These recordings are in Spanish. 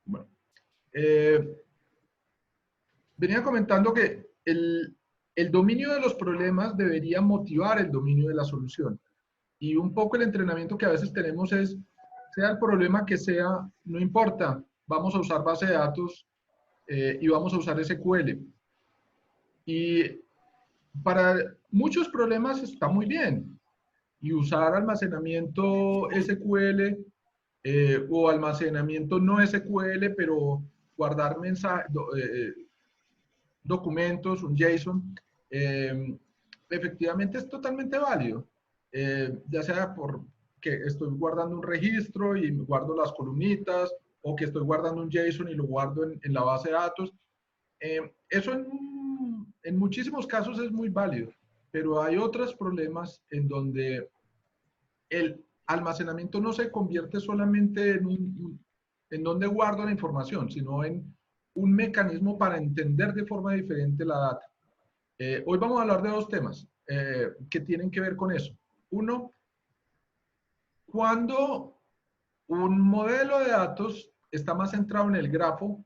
Bueno, venía comentando que el dominio de los problemas debería motivar el dominio de la solución. Y un poco el entrenamiento que a veces tenemos es, sea el problema que sea, no importa, vamos a usar base de datos y vamos a usar SQL. Y para muchos problemas está muy bien. Y usar almacenamiento SQL o almacenamiento no SQL, pero guardar documentos, un JSON, efectivamente es totalmente válido. Ya sea por que estoy guardando un registro y guardo las columnitas, o que estoy guardando un JSON y lo guardo en la base de datos. Eso en muchísimos casos es muy válido, pero hay otros problemas en donde el almacenamiento no se convierte solamente en donde guardo la información, sino en un mecanismo para entender de forma diferente la data. Hoy vamos a hablar de dos temas que tienen que ver con eso. Uno, cuando un modelo de datos está más centrado en el grafo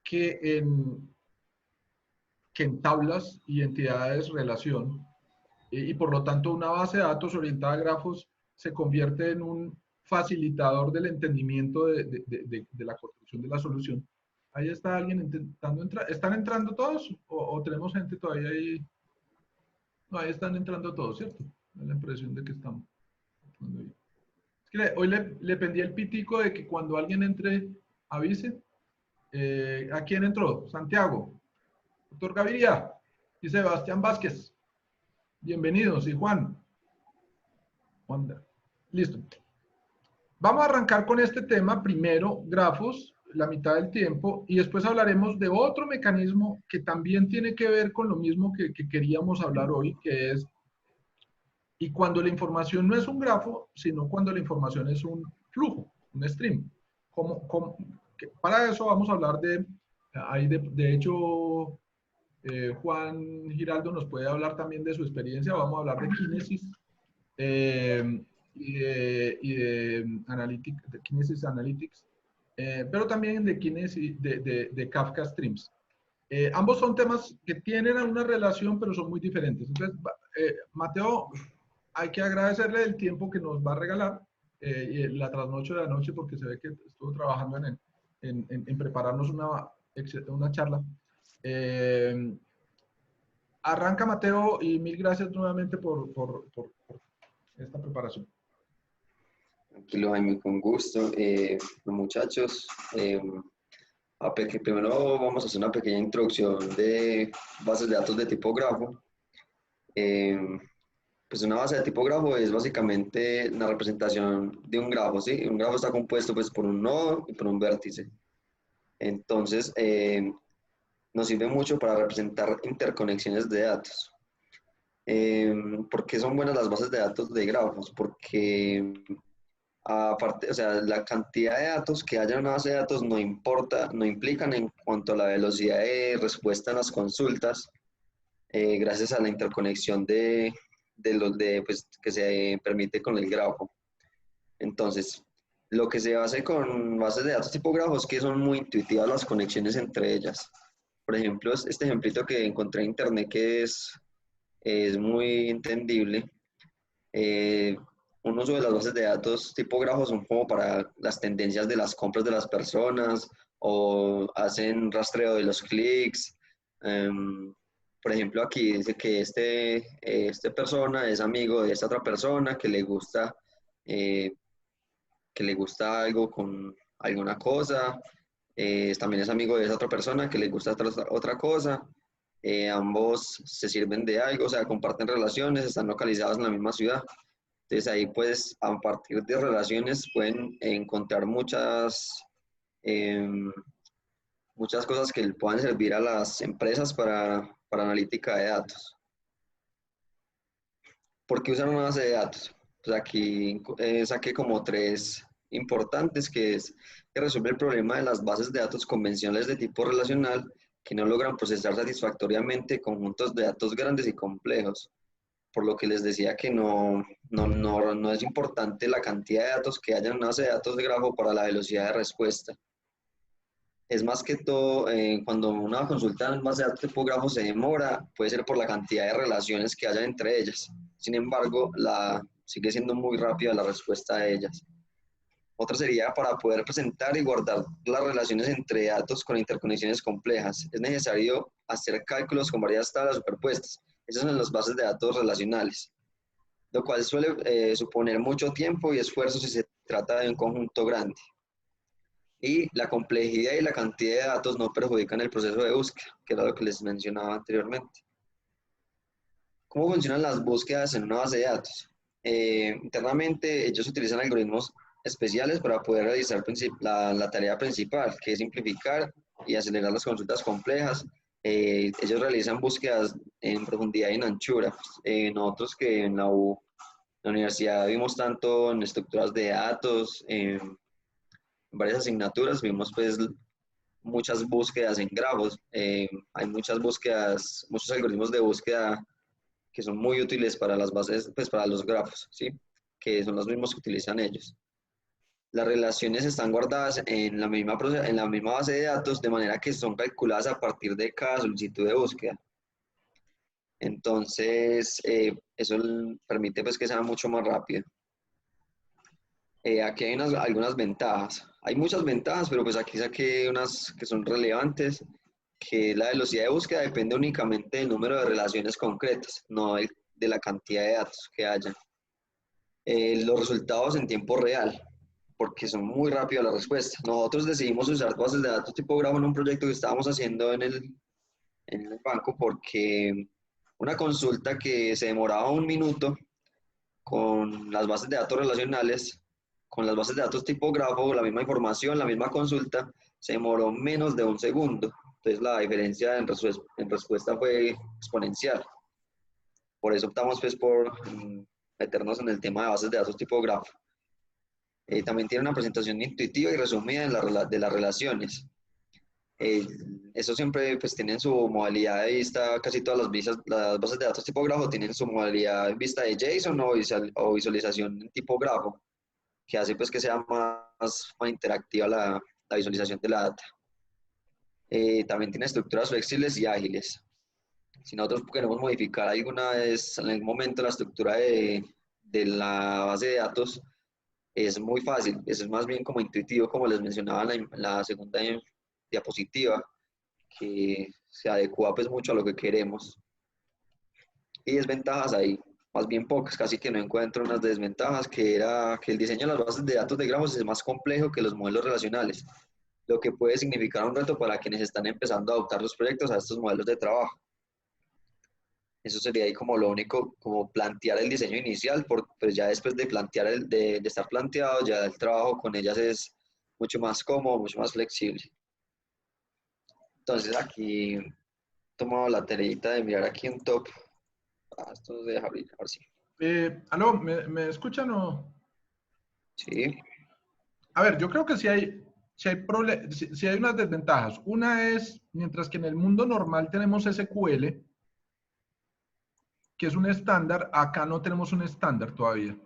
que en tablas y entidades relación, y por lo tanto una base de datos orientada a grafos se convierte en un facilitador del entendimiento de la construcción de la solución. Ahí está alguien intentando entrar. ¿Están entrando todos o tenemos gente todavía ahí? No, ahí están entrando todos, ¿cierto? Me da la impresión de que estamos. Es que hoy le pendí el pitico de que cuando alguien entre, avise. ¿A quién entró? Santiago, doctor Gaviria y Sebastián Vázquez. Bienvenidos. Y Juan. Juan. Listo. Vamos a arrancar con este tema, primero grafos, la mitad del tiempo, y después hablaremos de otro mecanismo que también tiene que ver con lo mismo que queríamos hablar hoy, que es, y cuando la información no es un grafo, sino cuando la información es un flujo, un stream. Para eso vamos a hablar de hecho, Juan Giraldo nos puede hablar también de su experiencia, vamos a hablar de Kinesis, de Kinesis Analytics, pero también de Kinesis, de Kafka Streams. Ambos son temas que tienen una relación, pero son muy diferentes. Entonces, Mateo, hay que agradecerle el tiempo que nos va a regalar y la trasnoche de la noche, porque se ve que estuvo trabajando en prepararnos una charla. Arranca, Mateo, y mil gracias nuevamente por esta preparación. Tranquilo, Jaime, con gusto. Muchachos, primero vamos a hacer una pequeña introducción de bases de datos de tipo grafo. Pues una base de tipo grafo es básicamente la representación de un grafo, ¿sí? Un grafo está compuesto pues, por un nodo y por un vértice. Entonces, nos sirve mucho para representar interconexiones de datos. ¿Por qué son buenas las bases de datos de grafos? Porque aparte, o sea, la cantidad de datos que haya en una base de datos no importa, no implican en cuanto a la velocidad de respuesta en las consultas, gracias a la interconexión pues, que se permite con el grafo. Entonces, lo que se hace con bases de datos tipo grafos es que son muy intuitivas las conexiones entre ellas. Por ejemplo, este ejemplito que encontré en internet que es muy entendible. Un uso de las bases de datos tipo grafos son como para las tendencias de las compras de las personas o hacen rastreo de los clics. Por ejemplo, aquí dice que esta persona es amigo de esta otra persona eh, que le gusta algo con alguna cosa. También es amigo de esa otra persona que le gusta otra cosa. Ambos se sirven de algo, o sea, comparten relaciones, están localizados en la misma ciudad. Entonces ahí pues a partir de relaciones pueden encontrar muchas cosas que le puedan servir a las empresas para analítica de datos. ¿Por qué usar una base de datos? Pues aquí saqué como tres importantes, que resuelve el problema de las bases de datos convencionales de tipo relacional que no logran procesar satisfactoriamente conjuntos de datos grandes y complejos. por lo que les decía que no es importante la cantidad de datos que haya en una base de datos de grafo para la velocidad de respuesta. Es más que todo, cuando una consulta en base de datos tipo grafo se demora, puede ser por la cantidad de relaciones que haya entre ellas. Sin embargo, sigue siendo muy rápida la respuesta de ellas. Otra sería para poder presentar y guardar las relaciones entre datos con interconexiones complejas. Es necesario hacer cálculos con varias tablas superpuestas. Esas son las bases de datos relacionales, lo cual suele suponer mucho tiempo y esfuerzo si se trata de un conjunto grande. Y la complejidad y la cantidad de datos no perjudican el proceso de búsqueda, que era lo que les mencionaba anteriormente. ¿Cómo funcionan las búsquedas en una base de datos? Internamente, ellos utilizan algoritmos especiales para poder realizar la tarea principal, que es simplificar y acelerar las consultas complejas. Ellos realizan búsquedas en profundidad y en anchura. Nosotros que en la universidad vimos tanto en estructuras de datos, en varias asignaturas, vimos pues muchas búsquedas en grafos. Hay muchas búsquedas, muchos algoritmos de búsqueda que son muy útiles para las bases, pues para los grafos, ¿sí? Que son los mismos que utilizan ellos. Las relaciones están guardadas en la misma base de datos, de manera que son calculadas a partir de cada solicitud de búsqueda. Entonces, eso permite pues, que sea mucho más rápido. Aquí hay algunas ventajas. Hay muchas ventajas, pero pues aquí saqué unas que son relevantes, que la velocidad de búsqueda depende únicamente del número de relaciones concretas, no de la cantidad de datos que haya. Los resultados en tiempo real, porque son muy rápidas las respuestas. Nosotros decidimos usar bases de datos tipo grafo en un proyecto que estábamos haciendo en el banco, porque una consulta que se demoraba 1 minuto con las bases de datos relacionales, con las bases de datos tipo grafo, la misma información, la misma consulta, se demoró menos de 1 segundo. Entonces la diferencia en respuesta fue exponencial. Por eso optamos pues por meternos en el tema de bases de datos tipo grafo. También tiene una presentación intuitiva y resumida de las relaciones. Eso siempre pues tienen su modalidad de vista, casi todas las bases de datos tipo grafo tienen su modalidad de vista de JSON o visualización en tipo grafo, que hace pues que sea más interactiva la visualización de la data. También tiene estructuras flexibles y ágiles. Si nosotros queremos modificar alguna vez, en algún momento la estructura de la base de datos, es muy fácil, es más bien como intuitivo, como les mencionaba en la segunda diapositiva, que se adecua pues mucho a lo que queremos. Y desventajas hay, más bien pocas, casi que no encuentro unas desventajas, que era que el diseño de las bases de datos de grafos es más complejo que los modelos relacionales, lo que puede significar un reto para quienes están empezando a adoptar los proyectos a estos modelos de trabajo. Eso sería ahí como lo único, como plantear el diseño inicial, pues ya después de plantear de estar planteado, ya el trabajo con ellas es mucho más cómodo, mucho más flexible. Entonces aquí he tomado la tareita de mirar aquí en top. Esto no se deja abrir, ahora sí. ¿Aló? ¿Me escuchan o...? Sí. A ver, yo creo que sí hay unas desventajas. Una es, mientras que en el mundo normal tenemos SQL, que es un estándar, acá no tenemos un estándar todavía.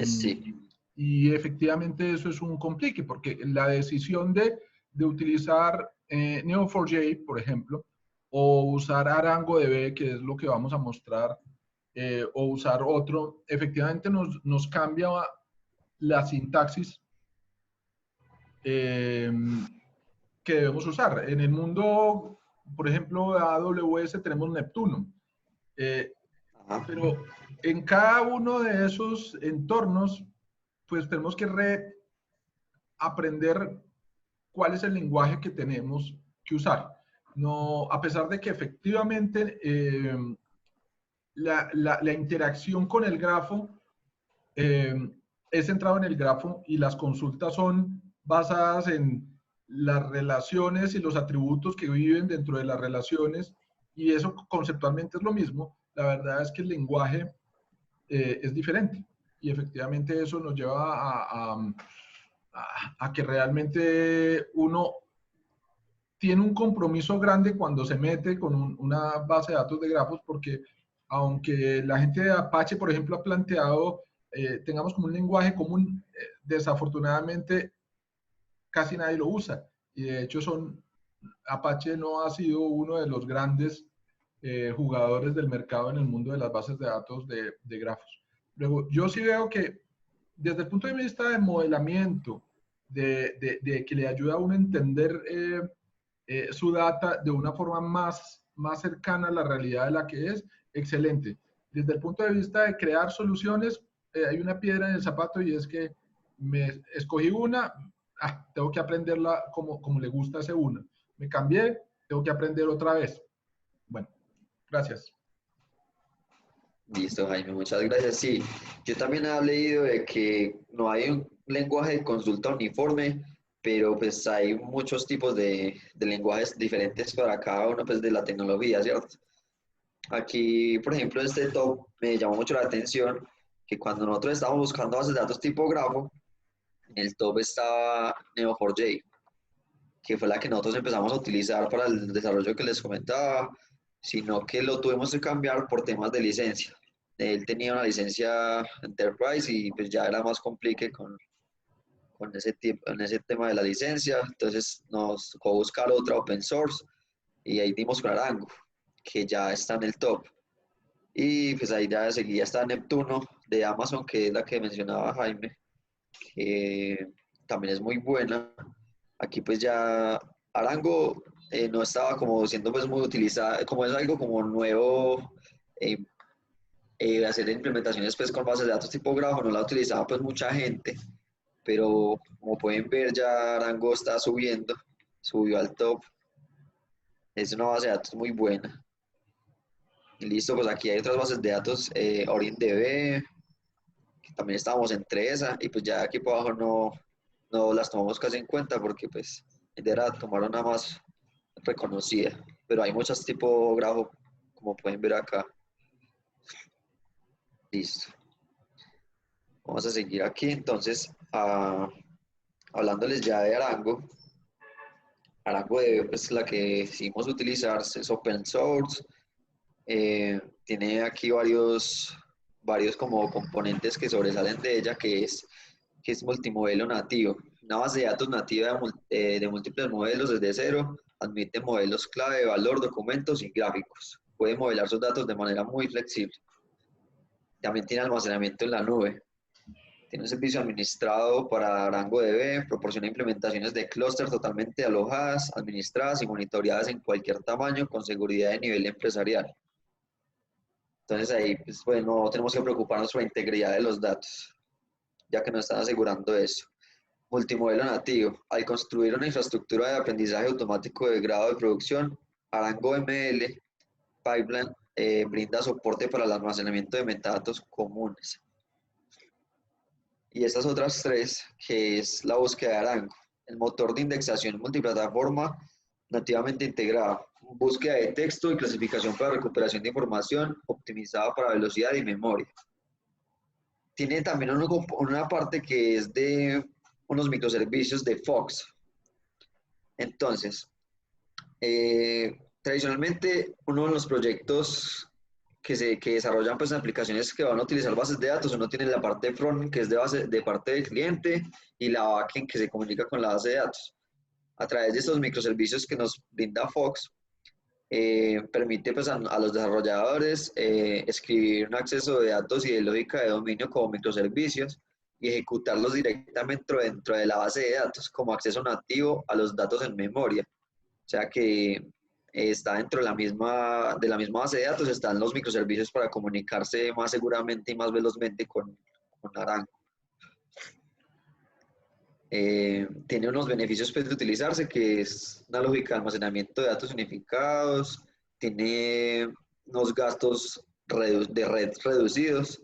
Sí. Y efectivamente eso es un complique, porque la decisión de utilizar Neo4j, por ejemplo, o usar ArangoDB, que es lo que vamos a mostrar, o usar otro, efectivamente nos cambia la sintaxis que debemos usar. En el mundo, por ejemplo, AWS tenemos Neptuno. Pero en cada uno de esos entornos, pues tenemos que aprender cuál es el lenguaje que tenemos que usar. No, a pesar de que efectivamente la interacción con el grafo es centrado en el grafo y las consultas son basadas en las relaciones y los atributos que viven dentro de las relaciones, y eso conceptualmente es lo mismo. La verdad es que el lenguaje es diferente, y efectivamente eso nos lleva a que realmente uno tiene un compromiso grande cuando se mete con una base de datos de grafos, porque aunque la gente de Apache, por ejemplo, ha planteado, tengamos como un lenguaje común, desafortunadamente casi nadie lo usa. Y de hecho Apache no ha sido uno de los grandes jugadores del mercado en el mundo de las bases de datos de grafos. Luego, yo sí veo que desde el punto de vista de modelamiento, de que le ayuda a uno a entender su data de una forma más cercana a la realidad de la que es, excelente. Desde el punto de vista de crear soluciones, hay una piedra en el zapato y es que me escogí una, tengo que aprenderla como le gusta a ese una. Me cambié, tengo que aprender otra vez. Bueno, gracias. Listo, Jaime, muchas gracias. Sí, yo también he leído de que no hay un lenguaje de consulta uniforme, pero pues hay muchos tipos de lenguajes diferentes para cada uno pues, de la tecnología, ¿cierto? Aquí, por ejemplo, este top me llamó mucho la atención que cuando nosotros estábamos buscando bases de datos tipo grafo, en el top estaba Neo4j, que fue la que nosotros empezamos a utilizar para el desarrollo que les comentaba, sino que lo tuvimos que cambiar por temas de licencia. Él tenía una licencia Enterprise y pues ya era más complique en ese tema de la licencia, entonces nos tocó buscar otra open source y ahí dimos con Arango, que ya está en el top. Y pues ahí ya seguía está Neptuno de Amazon, que es la que mencionaba Jaime, que también es muy buena. Aquí pues ya Arango no estaba como siendo pues muy utilizada, como es algo como nuevo, eh, hacer implementaciones pues con bases de datos tipógrafo no la utilizaba pues mucha gente, pero como pueden ver ya Arango está subiendo, subió al top, es una base de datos muy buena. Y listo, pues aquí hay otras bases de datos, OrinDB, que también estábamos entre esa, y pues ya aquí por abajo no las tomamos casi en cuenta porque pues era tomar una más reconocida, pero hay muchas tipo grafo, como pueden ver acá. Listo. Vamos a seguir aquí entonces, hablándoles ya de Arango. Arango DB, pues la que decidimos utilizar es open source. Tiene aquí varios como componentes que sobresalen de ella, que es multimodelo nativo. Una base de datos nativa de múltiples modelos desde cero, admite modelos clave, valor, documentos y gráficos. Puede modelar sus datos de manera muy flexible. También tiene almacenamiento en la nube. Tiene un servicio administrado para ArangoDB, proporciona implementaciones de clúster totalmente alojadas, administradas y monitoreadas en cualquier tamaño con seguridad de nivel empresarial. Entonces ahí pues, no tenemos que preocuparnos por la integridad de los datos, ya que nos están asegurando eso. Multimodelo nativo. Al construir una infraestructura de aprendizaje automático de grado de producción, Arango ML Pipeline brinda soporte para el almacenamiento de metadatos comunes. Y estas otras tres, que es la búsqueda de Arango, el motor de indexación multiplataforma nativamente integrado, búsqueda de texto y clasificación para recuperación de información optimizada para velocidad y memoria. Tiene también una parte que es de unos microservicios de Fox. Entonces, tradicionalmente uno de los proyectos que desarrollan pues aplicaciones que van a utilizar bases de datos, uno tiene la parte front que es de parte del cliente y la backend que se comunica con la base de datos. A través de estos microservicios que nos brinda Fox, permite pues, a los desarrolladores escribir un acceso de datos y de lógica de dominio como microservicios y ejecutarlos directamente dentro de la base de datos como acceso nativo a los datos en memoria. O sea que está dentro de de la misma base de datos, están los microservicios para comunicarse más seguramente y más velozmente con Arango. Tiene unos beneficios pues, de utilizarse, que es una lógica de almacenamiento de datos unificados, tiene unos gastos de red reducidos,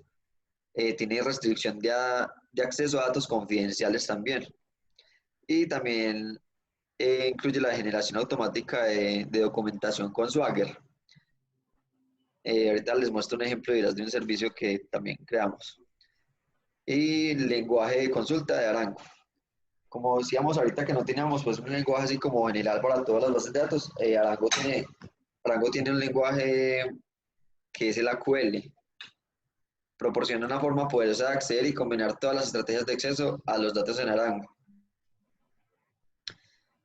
tiene restricción de acceso a datos confidenciales también. Y también incluye la generación automática de documentación con Swagger. Ahorita les muestro un ejemplo de un servicio que también creamos. Y lenguaje de consulta de Arango. Como decíamos ahorita que no teníamos pues, un lenguaje así como general para todas las bases de datos, Arango tiene un lenguaje que es el AQL. Proporciona una forma poderosa de acceder y combinar todas las estrategias de acceso a los datos en Arango.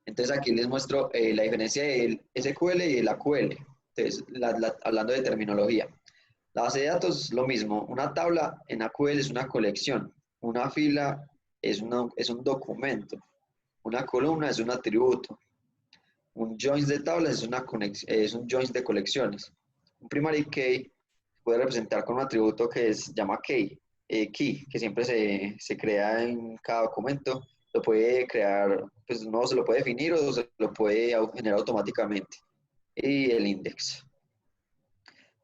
Entonces aquí les muestro la diferencia del SQL y el AQL. Entonces, hablando de terminología. La base de datos es lo mismo. Una tabla en AQL es una colección. Una fila es un documento. Una columna es un atributo. Un joins de tablas es un joins de colecciones. Un primary key puede representar con un atributo que se llama key, que siempre se crea en cada documento. Lo puede crear, pues no se lo puede definir o se lo puede generar automáticamente. Y el index.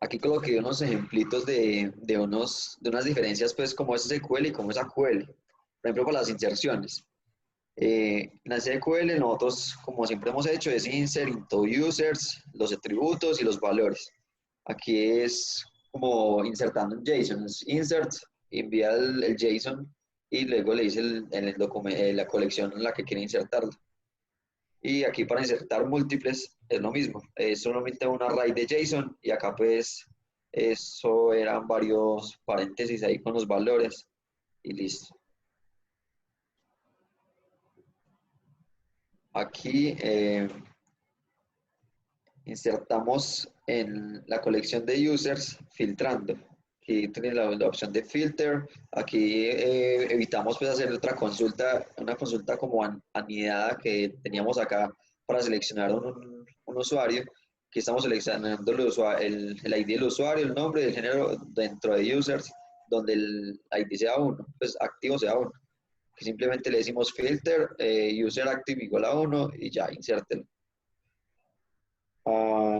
Aquí coloqué unos ejemplitos de unas diferencias, pues, como es SQL y como es AQL. Por ejemplo, para las inserciones. En la SQL nosotros, como siempre hemos hecho, es insert, into users, los atributos y los valores. Aquí es como insertando un JSON. Es insert, envía el JSON y luego le dice la colección en la que quiere insertarlo. Y aquí para insertar múltiples es lo mismo, es solamente un array de JSON y acá pues eso eran varios paréntesis ahí con los valores y listo. Aquí insertamos en la colección de users filtrando. Aquí tiene la opción de filter. Aquí evitamos pues hacer otra consulta, una consulta como anidada que teníamos acá para seleccionar un usuario. Aquí estamos seleccionando el ID del usuario, el nombre, el género dentro de users, donde el ID sea 1, pues activo sea 1. Que simplemente le decimos filter, user active igual a 1 y ya, insértelo.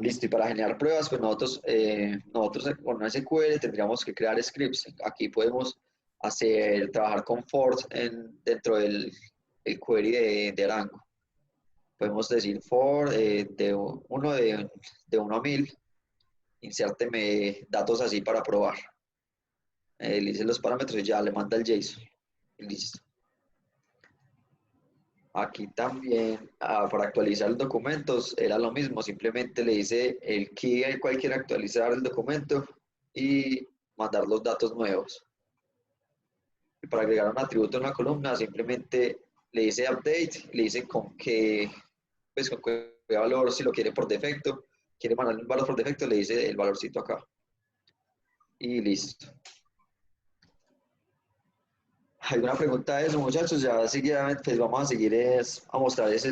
Listo, y para generar pruebas, pues nosotros con una SQL tendríamos que crear scripts. Aquí podemos trabajar con for dentro del query de Arango. Podemos decir for de 1 a 1000, insérteme datos así para probar. Le dice los parámetros y ya le manda el JSON. Y listo. Aquí también, para actualizar los documentos, era lo mismo, simplemente le dice el key al cual quiere actualizar el documento y mandar los datos nuevos. Y para agregar un atributo en una columna, simplemente le dice update, le dice con qué valor, si lo quiere por defecto, quiere mandarle un valor por defecto, le dice el valorcito acá. Y listo. ¿Alguna pregunta de eso, muchachos? Ya seguidamente pues vamos a seguir a mostrarles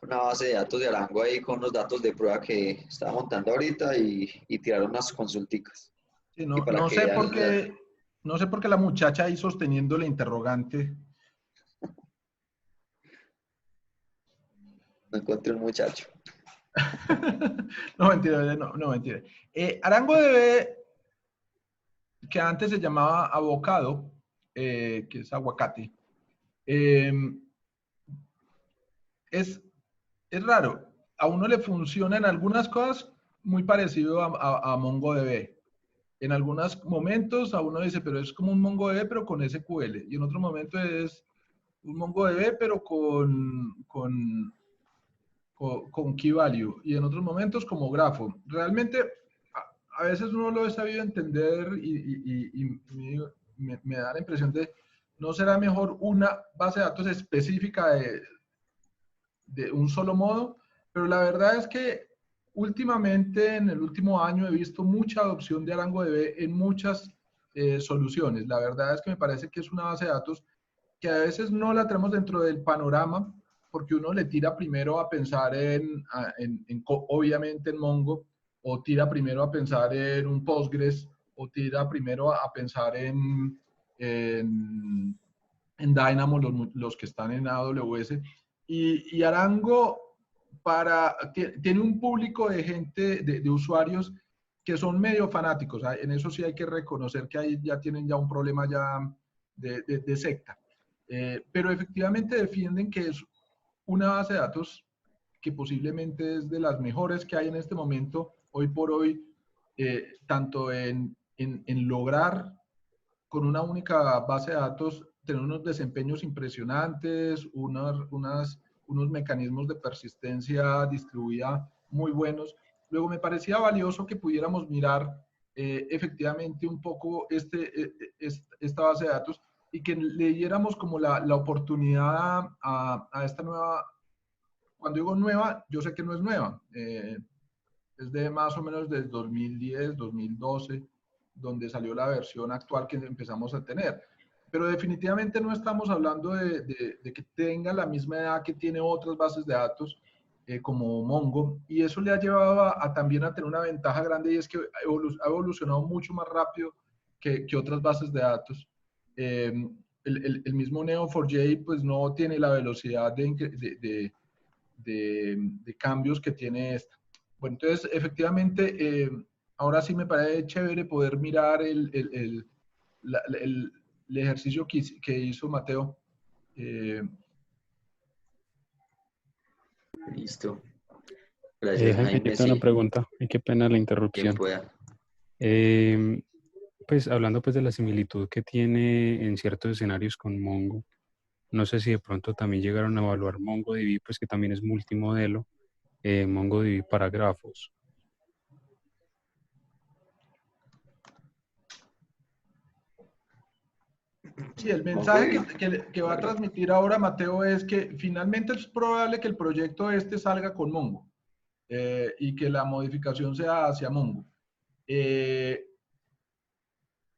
una base de datos de Arango ahí con los datos de prueba que estaba montando ahorita y tirar unas consulticas. Sí, Y no, para que vean, no sé por qué la muchacha ahí sosteniendo el interrogante. no encontré un muchacho. No, mentira, no, mentira. ArangoDB, que antes se llamaba Avocado, que es aguacate, es raro. A uno le funciona en algunas cosas muy parecido a MongoDB. En algunos momentos a uno dice, pero es como un MongoDB, pero con SQL. Y en otro momento es un MongoDB, pero con Key Value. Y en otros momentos como Grafo. Realmente, a veces uno lo he sabido entender y me da la impresión de, ¿no será mejor una base de datos específica de un solo modo? Pero la verdad es que últimamente, en el último año, he visto mucha adopción de ArangoDB en muchas soluciones. La verdad es que me parece que es una base de datos que a veces no la tenemos dentro del panorama, porque uno le tira primero a pensar obviamente en Mongo, o tira primero a pensar en un Postgres, o tira primero a pensar en Dynamo, los que están en AWS. Y Arango tiene un público de gente, de usuarios que son medio fanáticos. En eso sí hay que reconocer que ahí ya tienen ya un problema ya de secta. Pero efectivamente defienden que es una base de datos que posiblemente es de las mejores que hay en este momento, hoy por hoy, tanto en lograr con una única base de datos tener unos desempeños impresionantes, unos mecanismos de persistencia distribuida muy buenos. Luego me parecía valioso que pudiéramos mirar efectivamente un poco esta base de datos y que le diéramos como la oportunidad a esta nueva, cuando digo nueva, yo sé que no es nueva, es de más o menos desde 2010, 2012, donde salió la versión actual que empezamos a tener. Pero definitivamente no estamos hablando de que tenga la misma edad que tiene otras bases de datos, como Mongo, y eso le ha llevado también a tener una ventaja grande, y es que ha evolucionado mucho más rápido que otras bases de datos. Eh, el mismo Neo4j pues no tiene la velocidad de cambios que tiene esta. Bueno, entonces efectivamente, ahora sí me parece chévere poder mirar el ejercicio que hizo Mateo. Listo. Gracias, Jaime, yo Jaime. tengo una Sí, pregunta, y qué pena la quien interrupción. pueda. Em, pues hablando pues de la similitud que tiene en ciertos escenarios con Mongo, no sé si de pronto también llegaron a evaluar MongoDB, pues que también es multimodelo, MongoDB para grafos. Sí, el mensaje MongoDB que va a para grafos. transmitir ahora Mateo es que finalmente es probable que el proyecto salga con Mongo, y que la modificación sea hacia Mongo.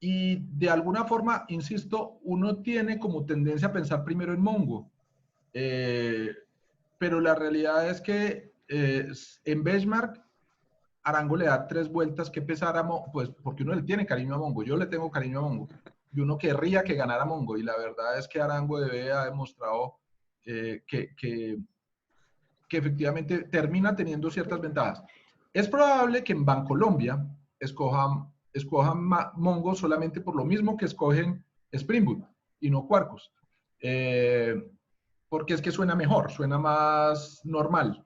Y de alguna forma, insisto, uno tiene como tendencia a pensar primero en Mongo. Pero la realidad es que en Benchmark, Arango le da 3 vueltas que pesar a Mongo, pues porque uno le tiene cariño a Mongo, yo le tengo cariño a Mongo, y uno querría que ganara Mongo, y la verdad es que Arango ha demostrado que efectivamente termina teniendo ciertas ventajas. Es probable que en Bancolombia escojan Mongo solamente por lo mismo que escogen Spring Boot y no Quarkus. Porque es que suena mejor, suena más normal.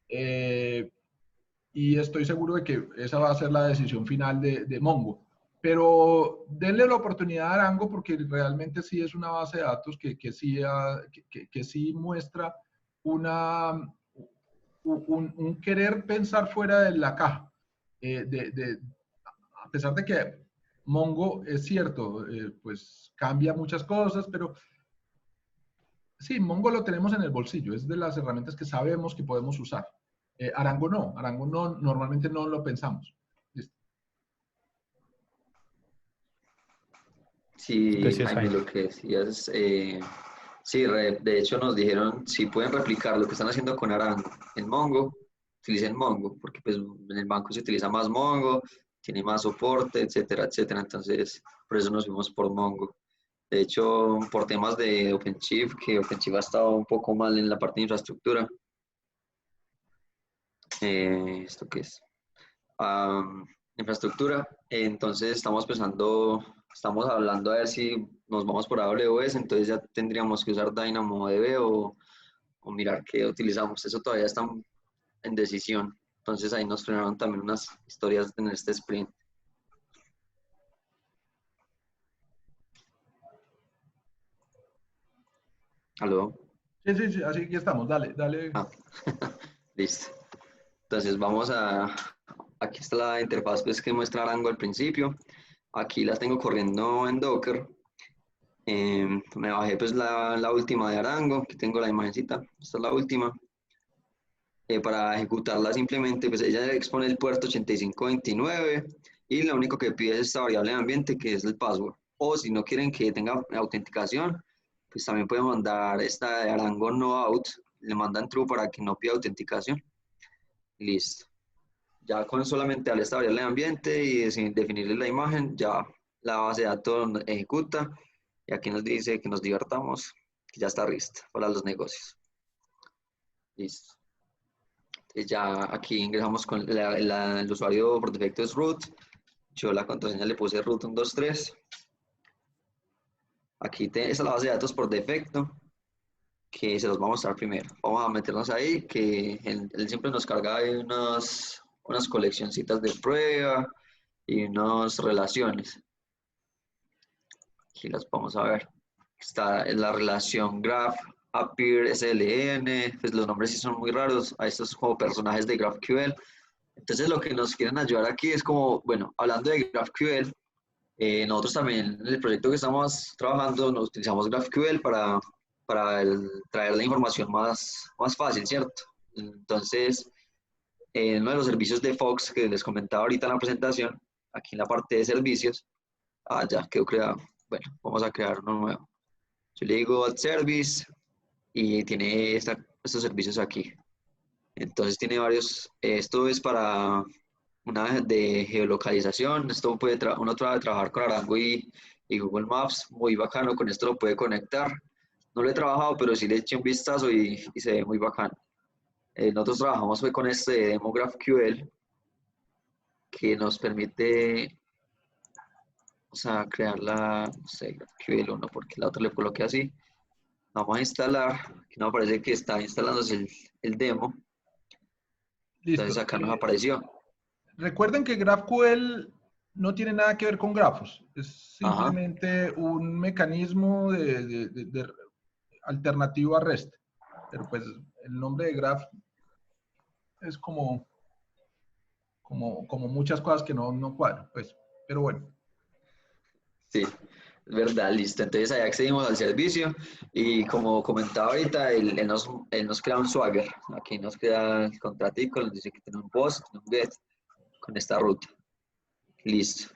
Y estoy seguro de que esa va a ser la decisión final de Mongo. Pero denle la oportunidad a Arango, porque realmente sí es una base de datos que sí muestra un querer pensar fuera de la caja. A pesar de que Mongo es cierto, pues cambia muchas cosas, pero sí, Mongo lo tenemos en el bolsillo, es de las herramientas que sabemos que podemos usar. Arango no, normalmente no lo pensamos. Listo. Sí, Gracias, Jaime, Jaime. lo que decías, sí, de hecho nos dijeron si pueden replicar lo que están haciendo con Arango en Mongo, utilicen Mongo, porque pues en el banco se utiliza más Mongo, tiene más soporte, etcétera, etcétera. Entonces, por eso nos fuimos por Mongo. De hecho, por temas de OpenShift, que OpenShift ha estado un poco mal en la parte de infraestructura. ¿Esto qué es? Infraestructura. Entonces estamos hablando a ver si nos vamos por AWS, entonces ya tendríamos que usar DynamoDB o mirar qué utilizamos. Eso todavía está en decisión. Entonces ahí nos frenaron también unas historias en este sprint. ¿Aló? Sí, así que estamos, dale. Ah, listo. Entonces aquí está la interfaz pues, que muestra Arango al principio. Aquí las tengo corriendo en Docker. Me bajé pues la última de Arango, aquí tengo la imagencita, esta es la última. Para ejecutarla simplemente, pues ella expone el puerto 8529 y lo único que pide es esta variable de ambiente que es el password. O si no quieren que tenga autenticación, pues también pueden mandar esta de Arango no out, le mandan true para que no pida autenticación. Listo. Ya con solamente darle esta variable de ambiente y definirle la imagen, ya la base de datos ejecuta y aquí nos dice que nos divertamos, que ya está lista para los negocios. Listo. Entonces ya aquí ingresamos con el usuario por defecto es root. Yo la contraseña le puse root 123. Aquí esta es la base de datos por defecto que se los va a mostrar primero. Vamos a meternos ahí que él siempre nos carga ahí unas coleccioncitas de prueba y unas relaciones. Aquí las vamos a ver. Está en la relación graph appear sln, pues los nombres sí son muy raros, a estos como personajes de GraphQL. Entonces lo que nos quieren ayudar aquí es como, bueno, hablando de GraphQL, nosotros también en el proyecto que estamos trabajando nos utilizamos GraphQL para traer la información más fácil, ¿cierto? Entonces, en uno de los servicios de Fox que les comentaba ahorita en la presentación, aquí en la parte de servicios, ya quedó creado. Bueno, vamos a crear uno nuevo. Yo le digo Add Service y tiene estos servicios aquí. Entonces tiene varios, esto es para una de geolocalización, esto puede uno trabajar con Arango y Google Maps, muy bacano, con esto lo puede conectar. No lo he trabajado, pero sí le eché un vistazo y se ve muy bacano. Nosotros trabajamos fue con este Demo GraphQL que nos permite, o sea, crear la, no sé, GraphQL 1, porque la otra le coloqué así. Vamos a instalar, aquí nos aparece que está instalándose el demo. Entonces Listo. acá nos apareció. Recuerden que GraphQL no tiene nada que ver con grafos. Es Ajá. simplemente un mecanismo de alternativo a REST. Pero pues el nombre de Graph es como muchas cosas que no cuadran, pues. Pero bueno. Sí, es verdad, listo. Entonces ahí accedimos al servicio y como comentaba ahorita, él nos crea un Swagger. Aquí nos crea el contratico, nos dice que tiene un post, un get con esta ruta. Listo.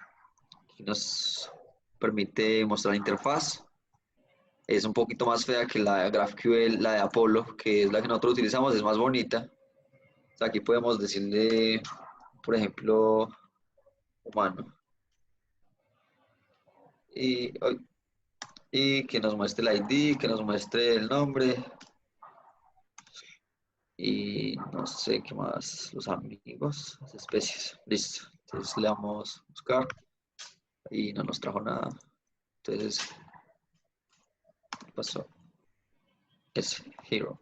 Aquí nos permite mostrar la interfaz. Es un poquito más fea que la de GraphQL, la de Apollo, que es la que nosotros utilizamos, es más bonita. O sea, aquí podemos decirle, por ejemplo, humano. Y, y que nos muestre el ID, que nos muestre el nombre y no sé qué más, los amigos, las especies. Listo. Entonces le damos a buscar y no nos trajo nada. Entonces, ¿qué pasó? Es Hero.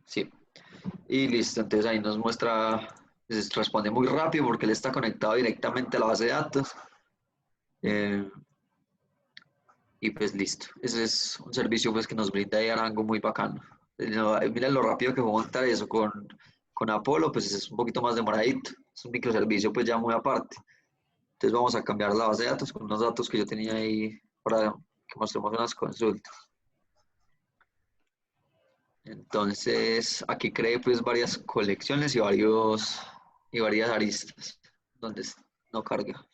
Sí. Y listo. Entonces ahí nos muestra, responde muy rápido porque él está conectado directamente a la base de datos. Y pues listo. Ese es un servicio pues que nos brinda ahí Arango muy bacano. Mira lo rápido que fue montar eso con Apollo, pues es un poquito más demoradito. Es un microservicio pues ya muy aparte. Entonces vamos a cambiar la base de datos con unos datos que yo tenía ahí para que mostremos unas consultas. Entonces aquí creé pues varias colecciones y varias aristas donde no carga.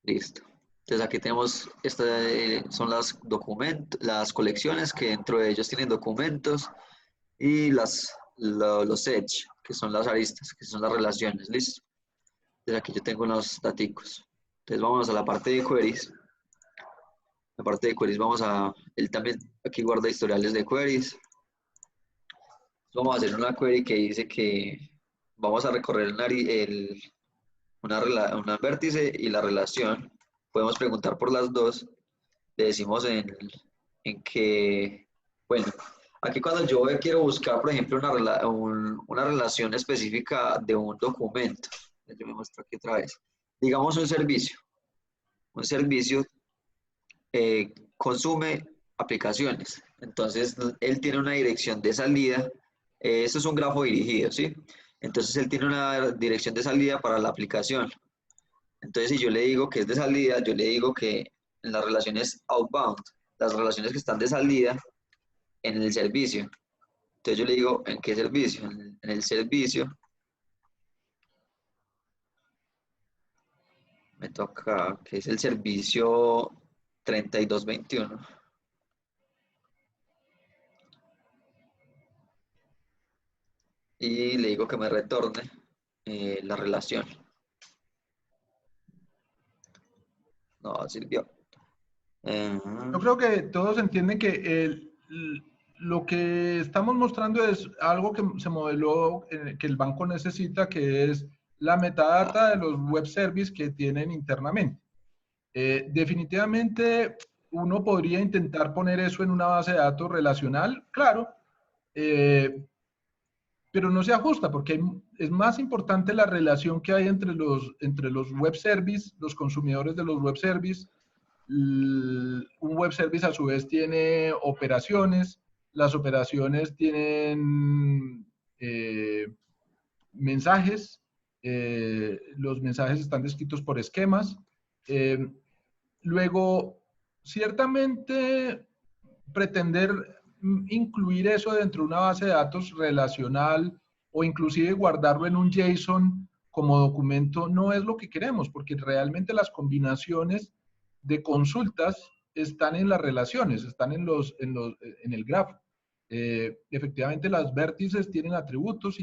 Listo. Entonces aquí tenemos, son las colecciones que dentro de ellos tienen documentos y los edge, que son las aristas, que son las relaciones. Listo. Entonces aquí yo tengo unos daticos. Entonces vámonos a la parte de queries. La parte de queries él también aquí guarda historiales de queries. Vamos a hacer una query que dice que vamos a recorrer una vértice y la relación. Podemos preguntar por las dos. Le decimos en que, bueno, aquí cuando yo quiero buscar, por ejemplo, una relación específica de un documento, yo me muestro aquí otra vez, digamos un servicio consume aplicaciones, entonces él tiene una dirección de salida, esto es un grafo dirigido, ¿sí? Entonces él tiene una dirección de salida para la aplicación, entonces si yo le digo que es de salida, yo le digo que en las relaciones outbound, las relaciones que están de salida en el servicio. Entonces yo le digo, ¿en qué servicio? En el servicio me toca, que es el servicio 3221. Y le digo que me retorne la relación. No, sirvió. Yo creo que todos entienden que lo que estamos mostrando es algo que se modeló, que el banco necesita, que es la metadata de los web services que tienen internamente. Definitivamente uno podría intentar poner eso en una base de datos relacional, claro, pero no se ajusta porque es más importante la relación que hay entre los web services, los consumidores de los web services. Un web service a su vez tiene operaciones, las operaciones tienen mensajes. Los mensajes están descritos por esquemas. Luego, ciertamente, pretender incluir eso dentro de una base de datos relacional o inclusive guardarlo en un JSON como documento no es lo que queremos, porque realmente las combinaciones de consultas están en las relaciones, están en el grafo. Efectivamente, las vértices tienen atributos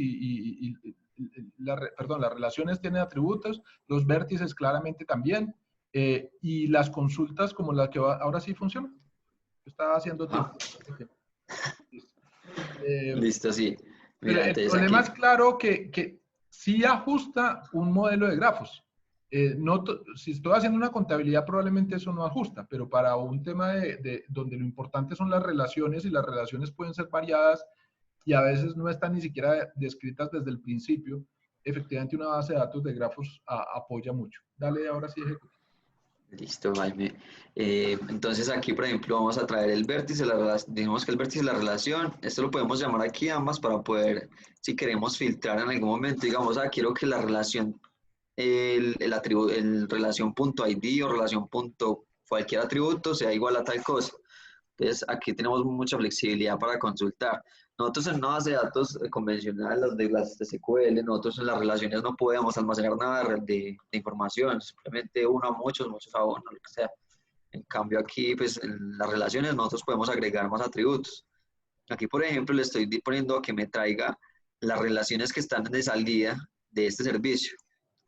perdón, las relaciones tienen atributos, los vértices claramente también, y las consultas como las que ahora sí funcionan. Estaba haciendo tiempo. Listo, sí. Pero Mira, el entonces problema aquí. es claro que sí ajusta un modelo de grafos. Si estoy haciendo una contabilidad, probablemente eso no ajusta, pero para un tema donde lo importante son las relaciones y las relaciones pueden ser variadas y a veces no están ni siquiera descritas desde el principio, efectivamente una base de datos de grafos apoya mucho. Dale, ahora sí ejecuta. Listo, Jaime. Entonces aquí, por ejemplo, vamos a traer el vértice, digamos que el vértice es la relación. Esto lo podemos llamar aquí ambas para poder, si queremos filtrar en algún momento, digamos, quiero que la relación, el relación.id o relación punto cualquier atributo sea igual a tal cosa. Entonces aquí tenemos mucha flexibilidad para consultar. Nosotros en una base de datos convencional, las de SQL, nosotros en las relaciones no podemos almacenar nada de información, simplemente uno a muchos, muchos a uno, lo que sea. En cambio aquí, pues en las relaciones nosotros podemos agregar más atributos. Aquí, por ejemplo, le estoy poniendo a que me traiga las relaciones que están de salida de este servicio.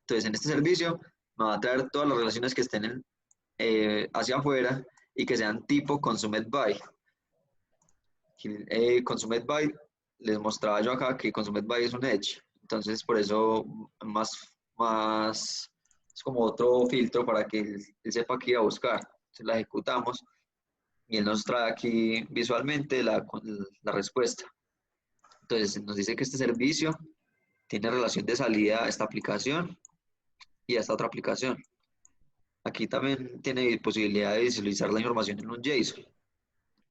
Entonces, en este servicio me va a traer todas las relaciones que estén hacia afuera y que sean tipo consumed by. Consumed by, les mostraba yo acá que consumed by es un edge. Entonces, por eso es como otro filtro para que él sepa que ir a buscar. Entonces, la ejecutamos y él nos trae aquí visualmente la respuesta. Entonces, nos dice que este servicio tiene relación de salida a esta aplicación y a esta otra aplicación. Aquí también tiene posibilidad de visualizar la información en un JSON.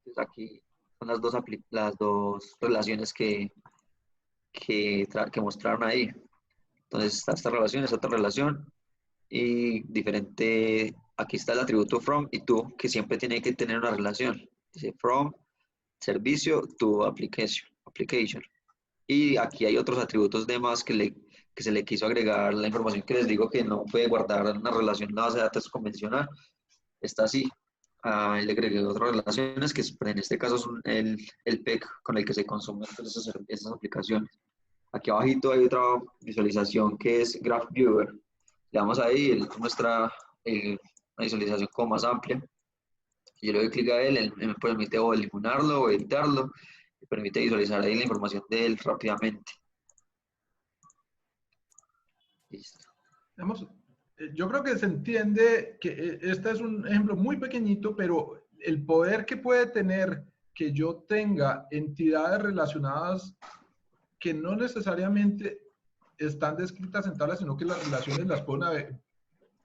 Entonces, aquí son las dos relaciones que mostraron ahí. Entonces está esta relación, esta otra relación y diferente, aquí está el atributo from y to, que siempre tiene que tener una relación. Dice from servicio to application. Y aquí hay otros atributos de más que se le quiso agregar la información que les digo que no puede guardar una relación en la base de datos convencional. Está así. Le agregué otras relaciones que en este caso son el PEC con el que se consumen esas aplicaciones. Aquí abajito hay otra visualización que es Graph Viewer. Le damos ahí, él muestra una visualización como más amplia. Yo le doy clic a él me permite o eliminarlo o editarlo. Me permite visualizar ahí la información de él rápidamente. Listo. Yo creo que se entiende que este es un ejemplo muy pequeñito, pero el poder que puede tener que yo tenga entidades relacionadas que no necesariamente están descritas en tablas, sino que las relaciones las pueden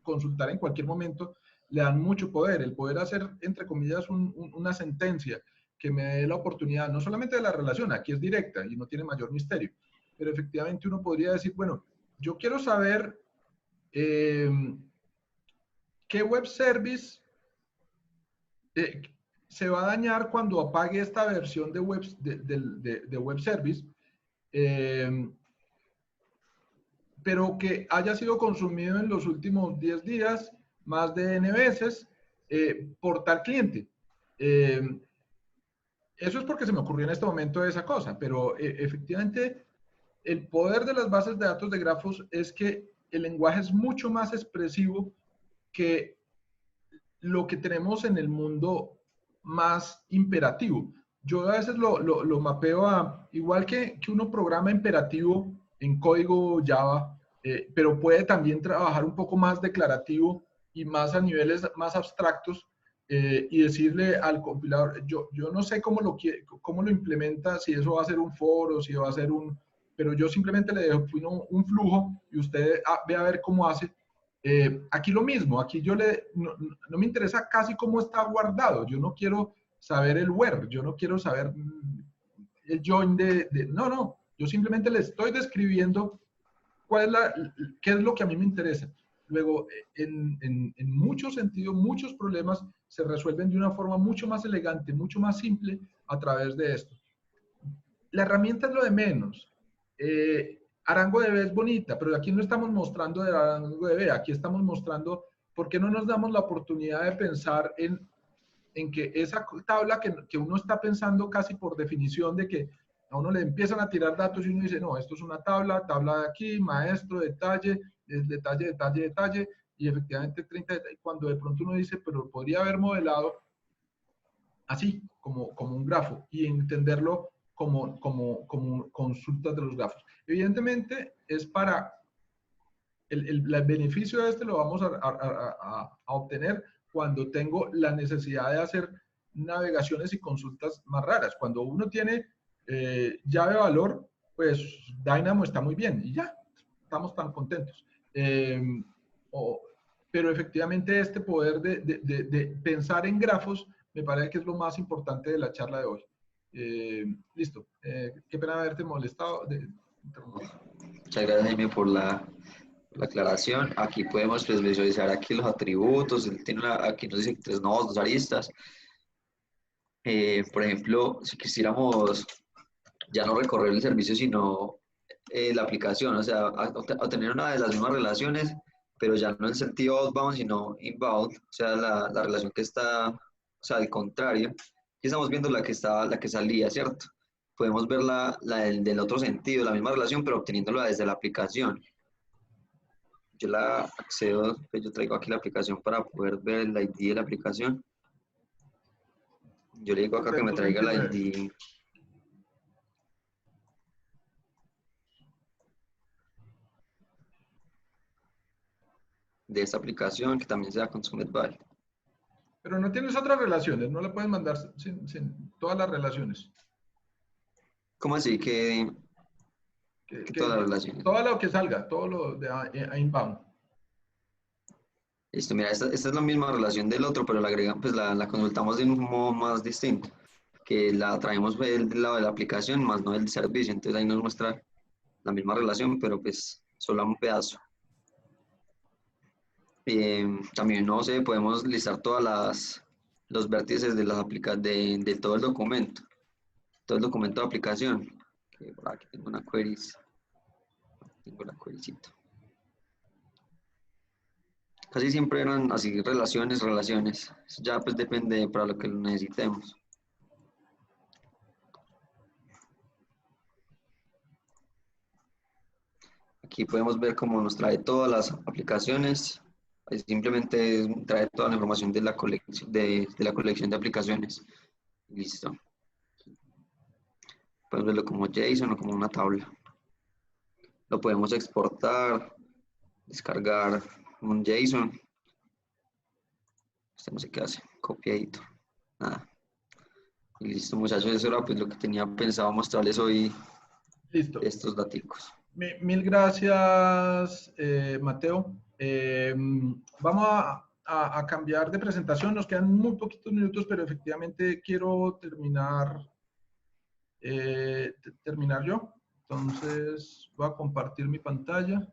consultar en cualquier momento, le dan mucho poder. El poder hacer, entre comillas, una sentencia que me dé la oportunidad, no solamente de la relación, aquí es directa y no tiene mayor misterio, pero efectivamente uno podría decir, bueno, yo quiero saber qué web service se va a dañar cuando apague esta versión de web service, pero que haya sido consumido en los últimos 10 días más de N veces por tal cliente. Eso es porque se me ocurrió en este momento esa cosa, pero efectivamente el poder de las bases de datos de grafos es que el lenguaje es mucho más expresivo que lo que tenemos en el mundo más imperativo. Yo a veces lo mapeo igual que uno programa imperativo en código Java, pero puede también trabajar un poco más declarativo y más a niveles más abstractos y decirle al compilador, yo no sé cómo lo implementa, si eso va a ser un for o si va a ser pero yo simplemente le dejo un flujo y usted ve a ver cómo hace. Aquí lo mismo, aquí no me interesa casi cómo está guardado, yo no quiero saber el where, yo no quiero saber el join no, yo simplemente le estoy describiendo ¿qué es lo que a mí me interesa? Luego, en muchos sentidos, muchos problemas se resuelven de una forma mucho más elegante, mucho más simple a través de esto. La herramienta es lo de menos. Arango DB es bonita, pero aquí no estamos mostrando de Arango DB, aquí estamos mostrando por qué no nos damos la oportunidad de pensar en que esa tabla que uno está pensando casi por definición de que a uno le empiezan a tirar datos y uno dice, no, esto es una tabla, tabla de aquí, maestro, detalle, detalle, detalle, detalle, y efectivamente 30 detalles, cuando de pronto uno dice, pero podría haber modelado así, como un grafo, y entenderlo como consultas de los grafos. Evidentemente, es para el beneficio de este lo vamos a obtener cuando tengo la necesidad de hacer navegaciones y consultas más raras. Cuando uno tiene llave valor, pues Dynamo está muy bien y ya, estamos tan contentos. Pero efectivamente este poder de pensar en grafos me parece que es lo más importante de la charla de hoy. Listo. Qué pena haberte molestado. Muchas gracias, Jaime, por la aclaración. Aquí podemos pues, visualizar aquí los atributos. Él tiene aquí nos dice 3 nodos, 2 aristas. Por ejemplo, si quisiéramos ya no recorrer el servicio, sino la aplicación, o sea, obtener una de las mismas relaciones, pero ya no en sentido outbound, sino inbound, o sea, la relación que está, o sea, al contrario. Aquí estamos viendo la que salía, ¿cierto? Podemos ver del otro sentido, la misma relación, pero obteniéndola desde la aplicación. Yo la accedo, pues yo traigo aquí la aplicación para poder ver el ID de la aplicación. Yo le digo acá que me traiga el ID. De esta aplicación que también sea Consumed By. Pero no tienes otras relaciones, no le puedes mandar sin todas las relaciones. ¿Cómo así? Que todas las relaciones. Todo lo que salga, todo lo de inbound. Listo, mira, esta es la misma relación del otro, pero la agregan, pues la consultamos de un modo más distinto, que la traemos del lado de la aplicación, más no del servicio. Entonces ahí nos muestra la misma relación, pero pues solo un pedazo. También, no sé, podemos listar los vértices de de todo el documento de aplicación. Que por aquí tengo una queries, tengo la querycito. Casi siempre eran así relaciones. Eso ya pues depende para lo que lo necesitemos. Aquí podemos ver cómo nos trae todas las aplicaciones. Simplemente trae toda la información de la colección de aplicaciones. Listo. Podemos verlo como JSON o como una tabla. Lo podemos exportar, descargar un JSON. Esto no sé qué hace. Copiadito. Nada. Y listo, muchachos. Eso era pues lo que tenía pensado mostrarles hoy. Listo. Estos daticos. Mil gracias, Mateo. Vamos a cambiar de presentación. Nos quedan muy poquitos minutos, pero efectivamente quiero terminar yo. Entonces, voy a compartir mi pantalla.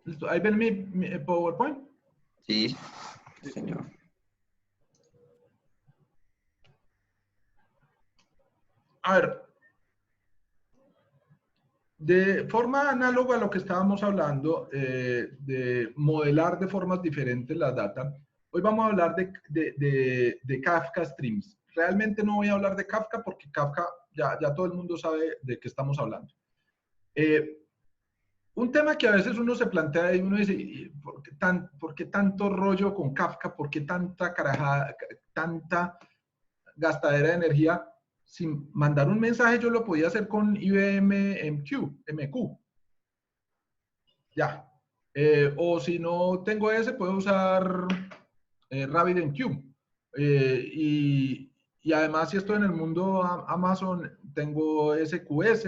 ¿Listo? ¿Ahí ven mi PowerPoint? Sí, señor. A ver, de forma análoga a lo que estábamos hablando, de modelar de formas diferentes la data, hoy vamos a hablar de Kafka Streams. Realmente no voy a hablar de Kafka porque Kafka ya todo el mundo sabe de qué estamos hablando. Un tema que a veces uno se plantea y uno dice, ¿por qué tanto rollo con Kafka? ¿Por qué tanta carajada, tanta gastadera de energía? Sin mandar un mensaje yo lo podía hacer con IBM MQ. Ya. O si no tengo ese, puedo usar RabbitMQ. Y además, si estoy en el mundo Amazon, tengo SQS,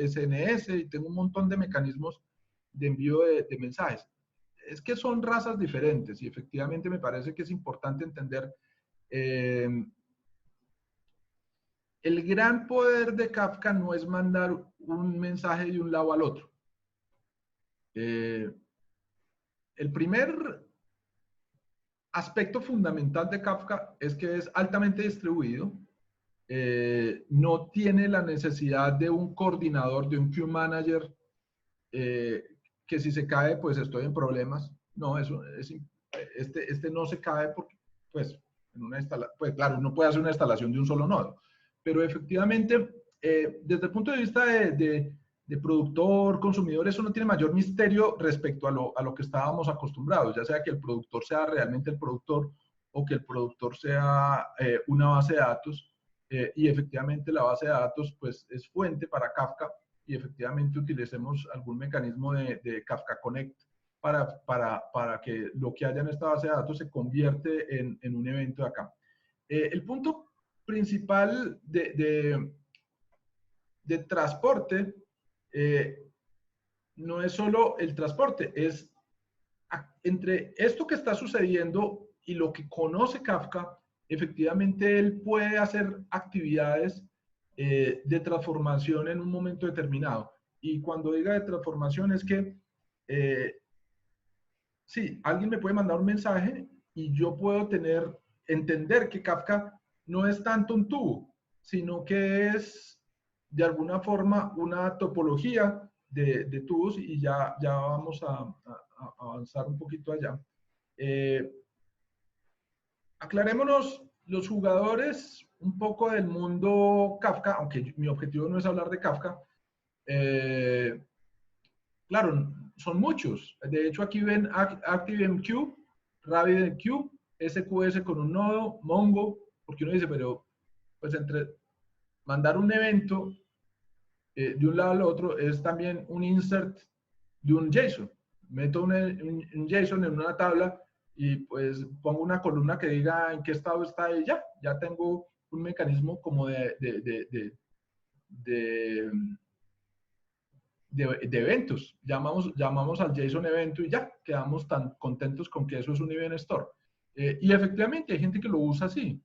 SNS y tengo un montón de mecanismos de envío de mensajes. Es que son razas diferentes y efectivamente me parece que es importante entender el gran poder de Kafka no es mandar un mensaje de un lado al otro. El primer aspecto fundamental de Kafka es que es altamente distribuido. No tiene la necesidad de un coordinador, de un queue manager, que si se cae, pues estoy en problemas. No, este no se cae porque, pues, pues claro, uno puede hacer una instalación de un solo nodo. Pero efectivamente, desde el punto de vista de productor, consumidor, eso no tiene mayor misterio respecto a lo que estábamos acostumbrados, ya sea que el productor sea realmente el productor o que el productor sea una base de datos. Y efectivamente la base de datos pues es fuente para Kafka y efectivamente utilicemos algún mecanismo de Kafka Connect para que lo que haya en esta base de datos se convierte en un evento de acá. El punto principal de transporte no es solo el transporte, es entre esto que está sucediendo y lo que conoce Kafka, efectivamente él puede hacer actividades de transformación en un momento determinado. Y cuando diga de transformación es que sí, alguien me puede mandar un mensaje y yo puedo entender que Kafka no es tanto un tubo, sino que es de alguna forma una topología de tubos y ya vamos a avanzar un poquito allá. Aclarémonos los jugadores un poco del mundo Kafka, aunque mi objetivo no es hablar de Kafka. Claro, son muchos. De hecho, aquí ven ActiveMQ, RabbitMQ, SQS con un nodo, Mongo, porque uno dice, pero pues entre mandar un evento de un lado al otro es también un insert de un JSON. Meto un JSON en una tabla y pues pongo una columna que diga en qué estado está y ya tengo un mecanismo como de eventos. Llamamos al JSON evento y ya quedamos tan contentos con que eso es un event store. Y efectivamente hay gente que lo usa así.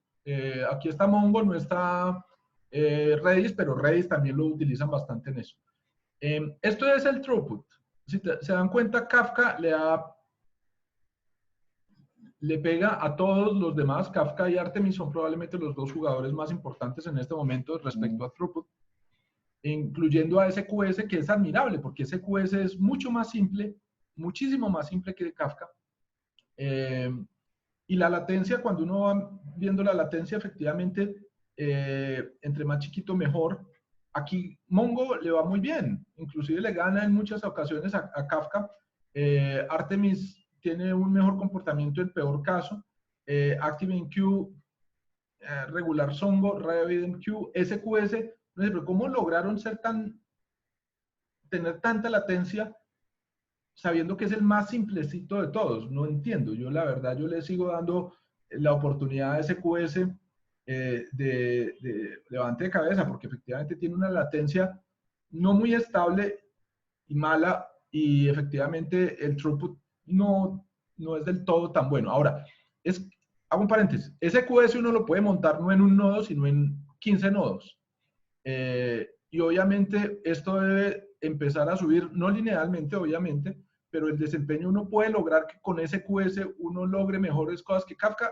Aquí está Mongo, no está Redis, pero Redis también lo utilizan bastante en eso. Esto es el throughput. Si se dan cuenta, Kafka le pega a todos los demás. Kafka y Artemis son probablemente los dos jugadores más importantes en este momento respecto a throughput, incluyendo a SQS, que es admirable, porque SQS es mucho más simple, muchísimo más simple que Kafka. Y la latencia, cuando uno va viendo la latencia, efectivamente, entre más chiquito mejor. Aquí Mongo le va muy bien, inclusive le gana en muchas ocasiones a Kafka. Artemis tiene un mejor comportamiento en peor caso. ActiveMQ, regular Songo, RabbitMQ, SQS. No sé, pero ¿cómo lograron tener tanta latencia sabiendo que es el más simplecito de todos? No entiendo. Yo la verdad, yo le sigo dando la oportunidad a SQS de levante de cabeza, porque efectivamente tiene una latencia no muy estable y mala, y efectivamente el throughput no es del todo tan bueno. Ahora, hago un paréntesis, SQS uno lo puede montar no en un nodo, sino en 15 nodos. Y obviamente esto debe empezar a subir, no linealmente, obviamente, pero el desempeño uno puede lograr que con SQS uno logre mejores cosas que Kafka.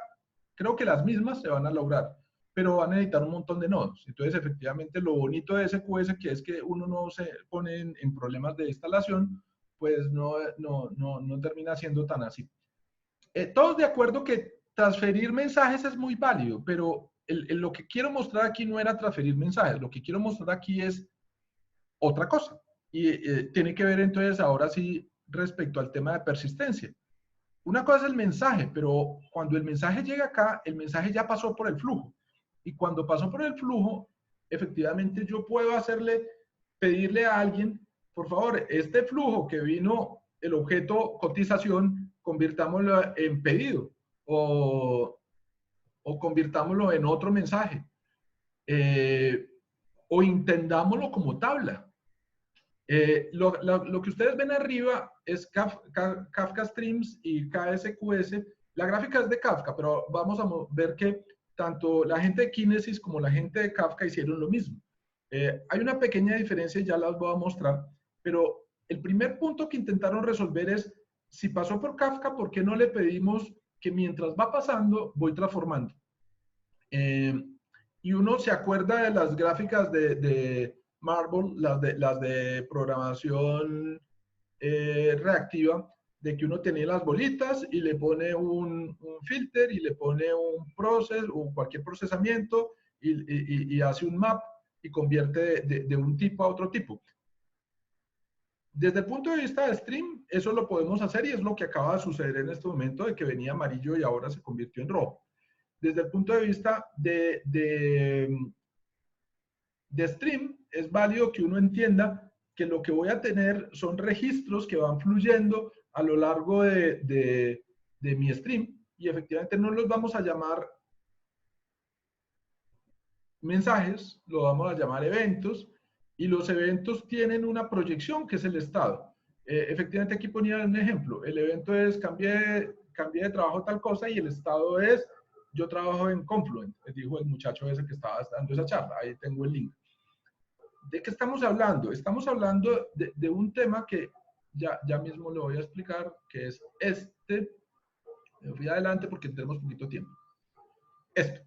Creo que las mismas se van a lograr, pero van a necesitar un montón de nodos. Entonces, efectivamente, lo bonito de SQS, que es que uno no se pone en problemas de instalación, pues no termina siendo tan así. Todos de acuerdo que transferir mensajes es muy válido, pero lo que quiero mostrar aquí no era transferir mensajes, lo que quiero mostrar aquí es otra cosa. Y tiene que ver entonces ahora sí respecto al tema de persistencia. Una cosa es el mensaje, pero cuando el mensaje llega acá, el mensaje ya pasó por el flujo. Y cuando pasó por el flujo, efectivamente yo puedo pedirle a alguien, por favor, este flujo que vino, el objeto cotización, convirtámoslo en pedido o convirtámoslo en otro mensaje. O intentámoslo como tabla. Lo que ustedes ven arriba es Kafka Streams y KSQS. La gráfica es de Kafka, pero vamos a ver que tanto la gente de Kinesis como la gente de Kafka hicieron lo mismo. Hay una pequeña diferencia, ya las voy a mostrar, pero el primer punto que intentaron resolver es, si pasó por Kafka, ¿por qué no le pedimos que mientras va pasando, voy transformando? Y uno se acuerda de las gráficas de Marble, las de programación reactiva, de que uno tenía las bolitas y le pone un filter y le pone un process o cualquier procesamiento y hace un map y convierte de un tipo a otro tipo. Desde el punto de vista de stream, eso lo podemos hacer y es lo que acaba de suceder en este momento, de que venía amarillo y ahora se convirtió en rojo. Desde el punto de vista de stream, es válido que uno entienda que lo que voy a tener son registros que van fluyendo a lo largo de mi stream y efectivamente no los vamos a llamar mensajes, lo vamos a llamar eventos, y los eventos tienen una proyección que es el estado. Efectivamente aquí ponía un ejemplo, el evento es cambié de trabajo tal cosa y el estado es yo trabajo en Confluent, dijo el muchacho ese que estaba dando esa charla, ahí tengo el link. ¿De qué estamos hablando? Estamos hablando de un tema que ya mismo le voy a explicar, que es este. Me fui adelante porque tenemos poquito tiempo. Esto.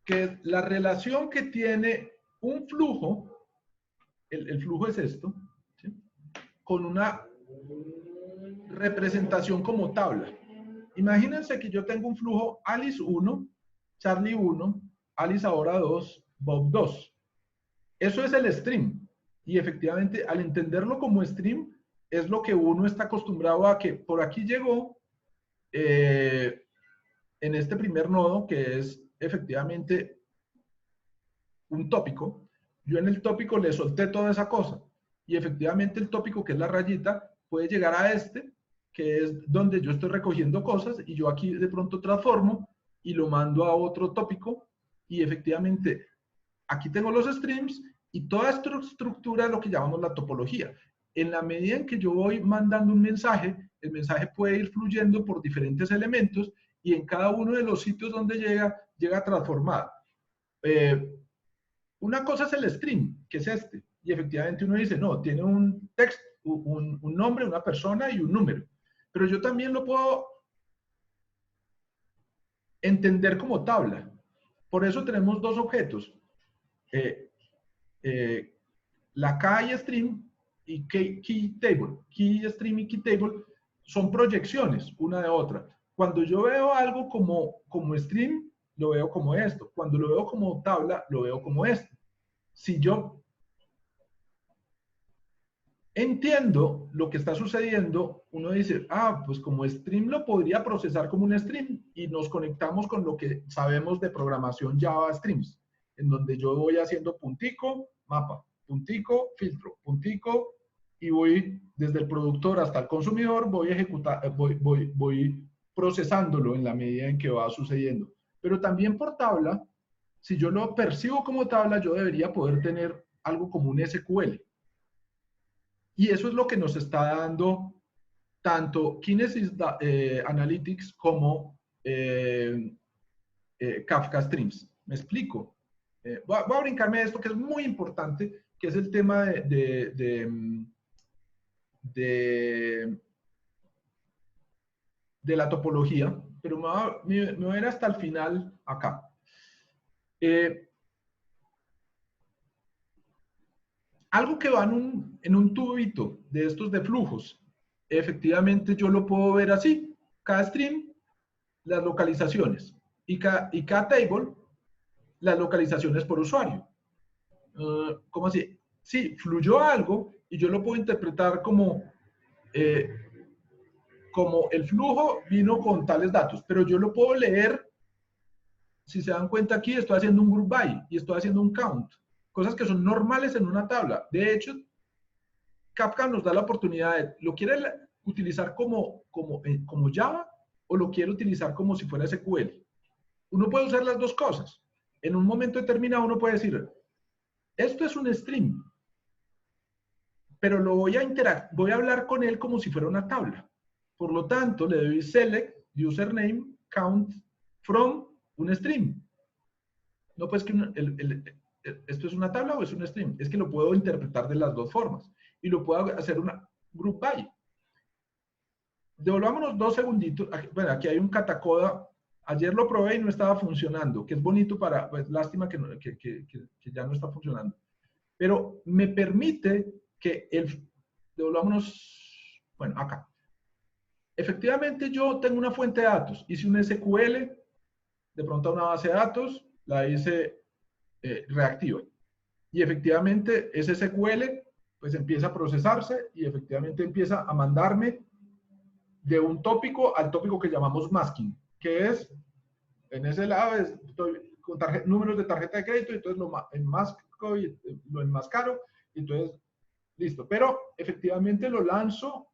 Que la relación que tiene un flujo, el flujo es esto, ¿sí? Con una representación como tabla. Imagínense que yo tengo un flujo Alice 1, Charlie 1, Alice ahora 2, Bob 2. Eso es el stream. Y efectivamente, al entenderlo como stream, es lo que uno está acostumbrado a que por aquí llegó en este primer nodo, que es efectivamente un tópico. Yo en el tópico le solté toda esa cosa. Y efectivamente el tópico, que es la rayita, puede llegar a este, que es donde yo estoy recogiendo cosas, y yo aquí de pronto transformo y lo mando a otro tópico. Y efectivamente, aquí tengo los streams y toda esta estructura es lo que llamamos la topología. En la medida en que yo voy mandando un mensaje, el mensaje puede ir fluyendo por diferentes elementos y en cada uno de los sitios donde llega transformado. Una cosa es el stream, que es este, y efectivamente uno dice, no, tiene un texto, un nombre, una persona y un número. Pero yo también lo puedo entender como tabla. Por eso tenemos dos objetos. La key stream y key table. Key stream y key table son proyecciones una de otra. Cuando yo veo algo como stream, lo veo como esto. Cuando lo veo como tabla, lo veo como esto. Si yo entiendo lo que está sucediendo, uno dice, pues como stream lo podría procesar como un stream y nos conectamos con lo que sabemos de programación Java Streams, en donde yo voy haciendo puntico, mapa, puntico, filtro, puntico, y voy desde el productor hasta el consumidor, voy procesándolo en la medida en que va sucediendo. Pero también por tabla, si yo lo percibo como tabla, yo debería poder tener algo como un SQL. Y eso es lo que nos está dando tanto Kinesis Analytics como Kafka Streams. ¿Me explico? Voy a brincarme esto que es muy importante, que es el tema de la topología, pero me voy a ir hasta el final acá. Algo que va en un tubito de estos de flujos, efectivamente yo lo puedo ver así. Cada stream, las localizaciones. Y cada table, las localizaciones por usuario. ¿Cómo así? Sí, fluyó algo y yo lo puedo interpretar como el flujo vino con tales datos, pero yo lo puedo leer. Si se dan cuenta aquí, estoy haciendo un group by y estoy haciendo un count. Cosas que son normales en una tabla. De hecho, Kafka nos da la oportunidad de, ¿lo quiere utilizar como Java o lo quiere utilizar como si fuera SQL? Uno puede usar las dos cosas. En un momento determinado uno puede decir, esto es un stream, pero voy a hablar con él como si fuera una tabla. Por lo tanto, le doy select, username, count, from, un stream. No, pues que esto es una tabla o es un stream. Es que lo puedo interpretar de las dos formas. Y lo puedo hacer una group by. Devolvámonos 2 segunditos. Bueno, aquí hay un Catacoda. Ayer lo probé y no estaba funcionando, que es bonito para, pues lástima que ya no está funcionando. Pero me permite que devolvámonos, bueno, acá. Efectivamente yo tengo una fuente de datos. Hice un SQL, de pronto a una base de datos, la hice reactiva. Y efectivamente ese SQL pues empieza a procesarse y efectivamente empieza a mandarme de un tópico al tópico que llamamos masking, que es, en ese lado, estoy con números de tarjeta de crédito, y entonces lo enmasco y lo enmascaro, y entonces, listo. Pero efectivamente lo lanzo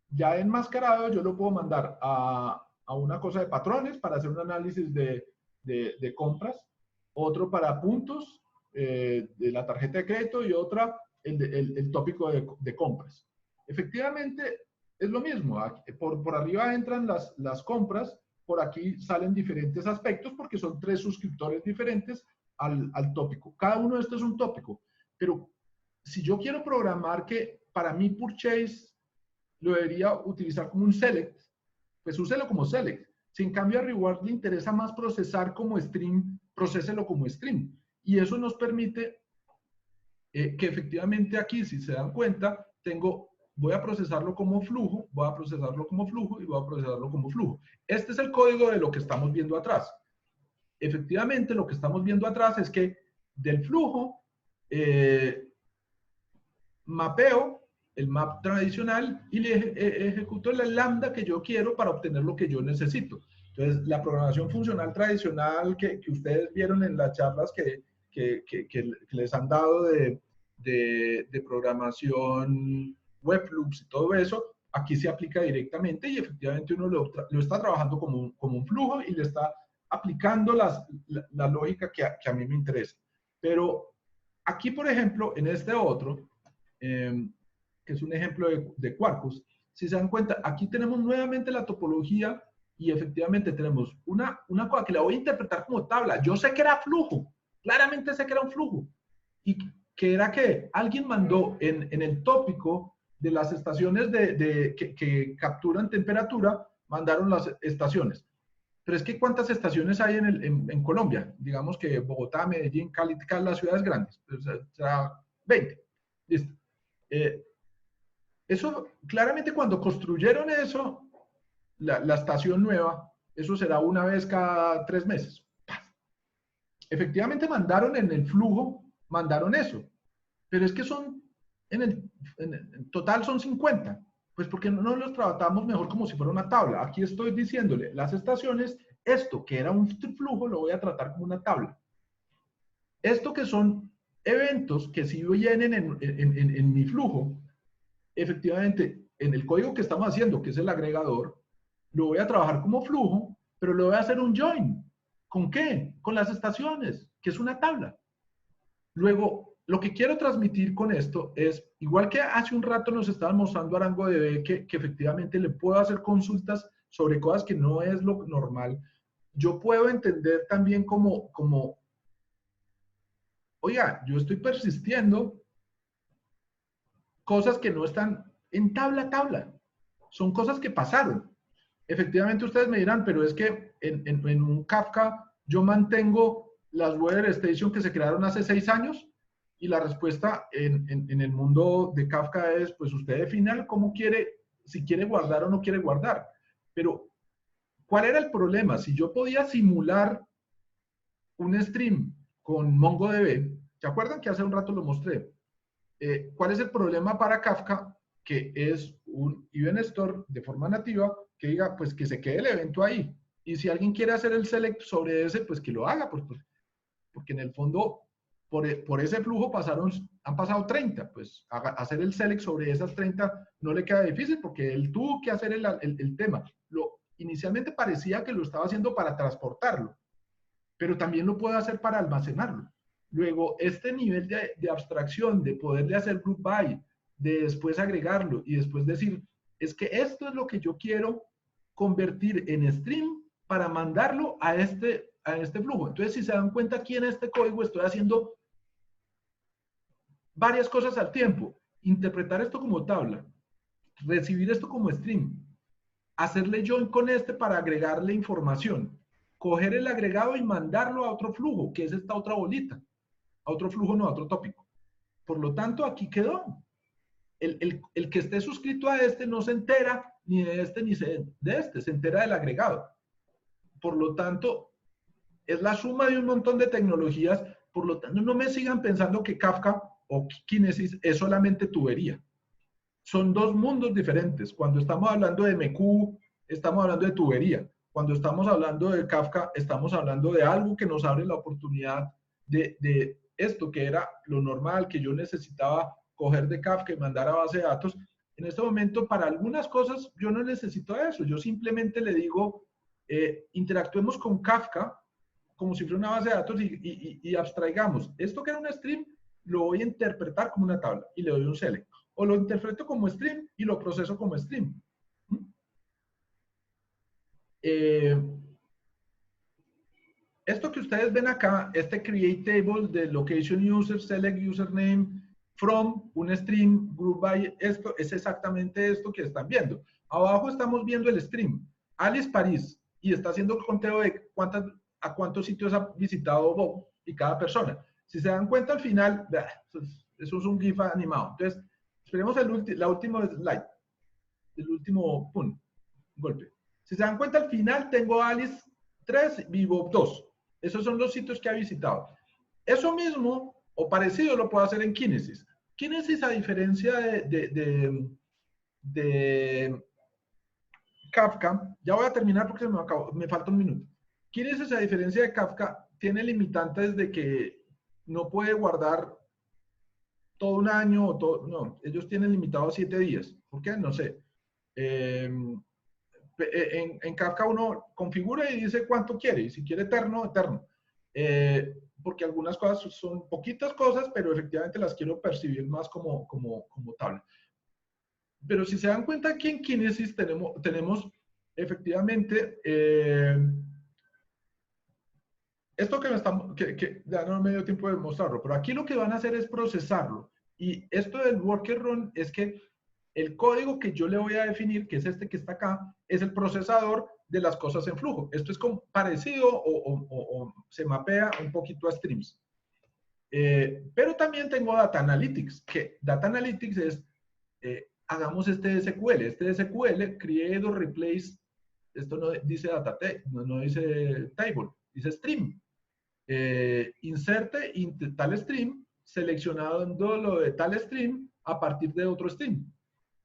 ya enmascarado, yo lo puedo mandar a una cosa de patrones para hacer un análisis de compras, otro para puntos de la tarjeta de crédito y otra el tópico de compras. Efectivamente, es lo mismo. Por arriba entran las compras, por aquí salen diferentes aspectos porque son 3 suscriptores diferentes al tópico. Cada uno de estos es un tópico. Pero si yo quiero programar que para mí purchase lo debería utilizar como un select, pues úselo como select. Si en cambio a reward le interesa más procesar como stream, procéselo como stream. Y eso nos permite que efectivamente aquí, si se dan cuenta, voy a procesarlo como flujo, voy a procesarlo como flujo y voy a procesarlo como flujo. Este es el código de lo que estamos viendo atrás. Efectivamente, lo que estamos viendo atrás es que del flujo mapeo el map tradicional y le ejecuto la lambda que yo quiero para obtener lo que yo necesito. Entonces, la programación funcional tradicional que ustedes vieron en las charlas que les han dado de programación, web loops y todo eso, aquí se aplica directamente y efectivamente uno lo está trabajando como un flujo y le está aplicando la lógica que a mí me interesa. Pero aquí, por ejemplo, en este otro, que es un ejemplo de Quarkus, si se dan cuenta, aquí tenemos nuevamente la topología y efectivamente tenemos una cosa que la voy a interpretar como tabla. Yo sé que era flujo, claramente sé que era un flujo. Y que era que alguien mandó en el tópico de las estaciones que capturan temperatura, mandaron las estaciones. Pero es que ¿cuántas estaciones hay en Colombia? Digamos que Bogotá, Medellín, Cali, las ciudades grandes. O sea, 20. Listo. Eso, claramente cuando construyeron eso, la estación nueva, eso será una vez cada 3 meses. Efectivamente mandaron en el flujo, mandaron eso. Pero es que en total son 50. Pues porque no los tratamos mejor como si fuera una tabla. Aquí estoy diciéndole, las estaciones, esto que era un flujo, lo voy a tratar como una tabla. Esto que son eventos que si vienen en mi flujo, efectivamente, en el código que estamos haciendo, que es el agregador, lo voy a trabajar como flujo, pero lo voy a hacer un join. ¿Con qué? Con las estaciones, que es una tabla. Luego, lo que quiero transmitir con esto es, igual que hace un rato nos estaban mostrando ArangoDB que efectivamente le puedo hacer consultas sobre cosas que no es lo normal, yo puedo entender también como oiga, yo estoy persistiendo cosas que no están en tabla a tabla. Son cosas que pasaron. Efectivamente, ustedes me dirán, pero es que en un Kafka yo mantengo las weather station que se crearon hace 6 años y la respuesta en el mundo de Kafka es, pues usted define cómo quiere, si quiere guardar o no quiere guardar. Pero, ¿cuál era el problema? Si yo podía simular un stream con MongoDB, ¿se acuerdan que hace un rato lo mostré? ¿Cuál es el problema para Kafka? Que es un event store de forma nativa que diga, pues que se quede el evento ahí. Y si alguien quiere hacer el select sobre ese, pues que lo haga, pues porque en el fondo, por ese flujo han pasado 30, pues hacer el select sobre esas 30 no le queda difícil porque él tuvo que hacer el tema. Inicialmente parecía que lo estaba haciendo para transportarlo, pero también lo puede hacer para almacenarlo. Luego, este nivel de abstracción, de poderle hacer group by, de después agregarlo y después decir, es que esto es lo que yo quiero convertir en stream para mandarlo a este a este flujo. Entonces, si se dan cuenta, aquí en este código estoy haciendo varias cosas al tiempo. Interpretar esto como tabla, recibir esto como stream, hacerle join con este para agregarle información, coger el agregado y mandarlo a otro flujo, que es esta otra bolita. A otro flujo, no, a otro tópico. Por lo tanto, aquí quedó. El que esté suscrito a este no se entera ni de este ni de este, se entera del agregado. Por lo tanto, es la suma de un montón de tecnologías. Por lo tanto, no me sigan pensando que Kafka o Kinesis es solamente tubería. Son dos mundos diferentes. Cuando estamos hablando de MQ, estamos hablando de tubería. Cuando estamos hablando de Kafka, estamos hablando de algo que nos abre la oportunidad de esto que era lo normal, que yo necesitaba coger de Kafka y mandar a base de datos. En este momento, para algunas cosas, yo no necesito eso. Yo simplemente le digo, interactuemos con Kafka como si fuera una base de datos y abstraigamos. Esto que era un stream, lo voy a interpretar como una tabla y le doy un select. O lo interpreto como stream y lo proceso como stream. Esto que ustedes ven acá, este create table de location user, select username, from, un stream, group by, esto es exactamente esto que están viendo. Abajo estamos viendo el stream, Alice París, y está haciendo el conteo de a cuántos sitios ha visitado Bob y cada persona. Si se dan cuenta al final, eso es un GIF animado. Entonces, esperemos la última slide, el último golpe. Si se dan cuenta al final, tengo Alice 3 y Bob 2. Esos son los sitios que ha visitado. Eso mismo o parecido lo puedo hacer en Kinesis. Kinesis, a diferencia de Kafka, ya voy a terminar porque me falta un minuto. Kinesis, a diferencia de Kafka, tiene limitantes de que no puede guardar todo un año o todo, no, ellos tienen limitado 7 días. ¿Por qué? No sé. En Kafka uno configura y dice cuánto quiere, y si quiere eterno, eterno. Porque algunas cosas son poquitas cosas, pero efectivamente las quiero percibir más como tabla. Pero si se dan cuenta, aquí en Kinesis tenemos efectivamente esto que ya no me dio tiempo de mostrarlo, pero aquí lo que van a hacer es procesarlo. Y esto del worker run es que el código que yo le voy a definir, que es este que está acá, es el procesador de las cosas en flujo. Esto es parecido o se mapea un poquito a streams. Pero también tengo Data Analytics, que Data Analytics es, hagamos este SQL. Este SQL, create o replace, esto no dice data, no dice table, dice stream. Inserte tal stream, seleccionando lo de tal stream a partir de otro stream.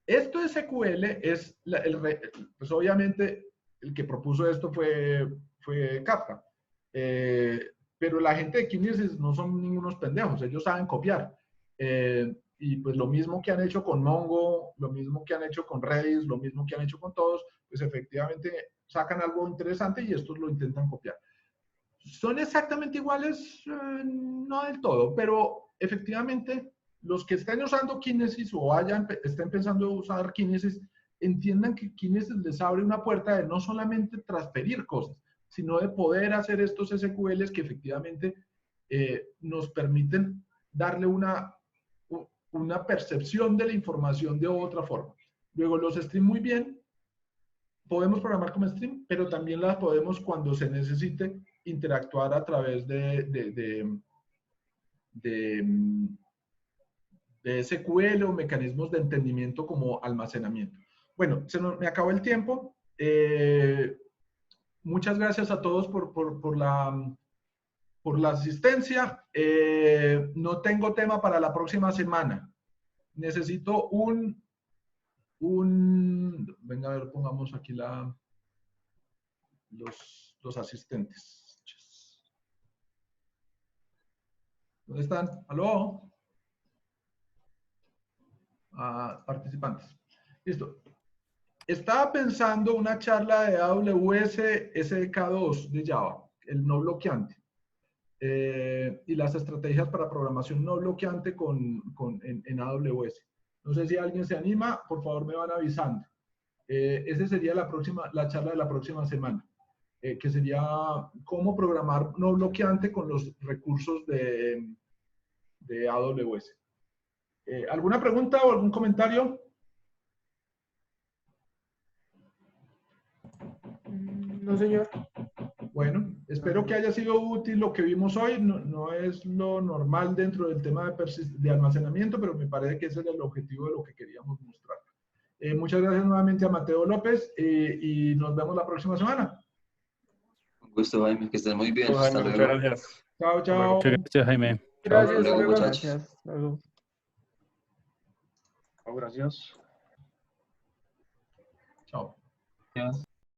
Esto de SQL es, pues obviamente el que propuso esto fue Kafka. Pero la gente de Kinesis no son ningunos pendejos, ellos saben copiar. Y pues lo mismo que han hecho con Mongo, lo mismo que han hecho con Redis, lo mismo que han hecho con todos, pues efectivamente sacan algo interesante y estos lo intentan copiar. ¿Son exactamente iguales? No del todo, pero efectivamente los que estén usando Kinesis o estén pensando usar Kinesis, entiendan que Kinesis les abre una puerta de no solamente transferir cosas, sino de poder hacer estos SQLs que efectivamente nos permiten darle una percepción de la información de otra forma. Luego los stream muy bien, podemos programar como stream, pero también las podemos cuando se necesite interactuar a través de SQL o mecanismos de entendimiento como almacenamiento. Bueno, me acabó el tiempo. Muchas gracias a todos por la asistencia. No tengo tema para la próxima semana. Necesito venga, a ver, pongamos aquí los asistentes. ¿Dónde están? ¿Aló? Participantes. Listo. Estaba pensando una charla de AWS SDK2 de Java, el no bloqueante, y las estrategias para programación no bloqueante en AWS. No sé si alguien se anima, por favor me van avisando. Esa sería la charla de la próxima semana. que sería cómo programar no bloqueante con los recursos de AWS. ¿Alguna pregunta o algún comentario? No, señor. Bueno, espero que haya sido útil lo que vimos hoy. No, no es lo normal dentro del tema de almacenamiento, pero me parece que ese era el objetivo de lo que queríamos mostrar. Muchas gracias nuevamente a Mateo López y nos vemos la próxima semana. Un gusto, Jaime, que estés muy bien. Jaime, Hasta muchas luego. gracias. Chao, chao. Muchas gracias, Jaime. Gracias, Hasta luego, luego. muchachos. Gracias. Hasta luego. Gracias. Chao.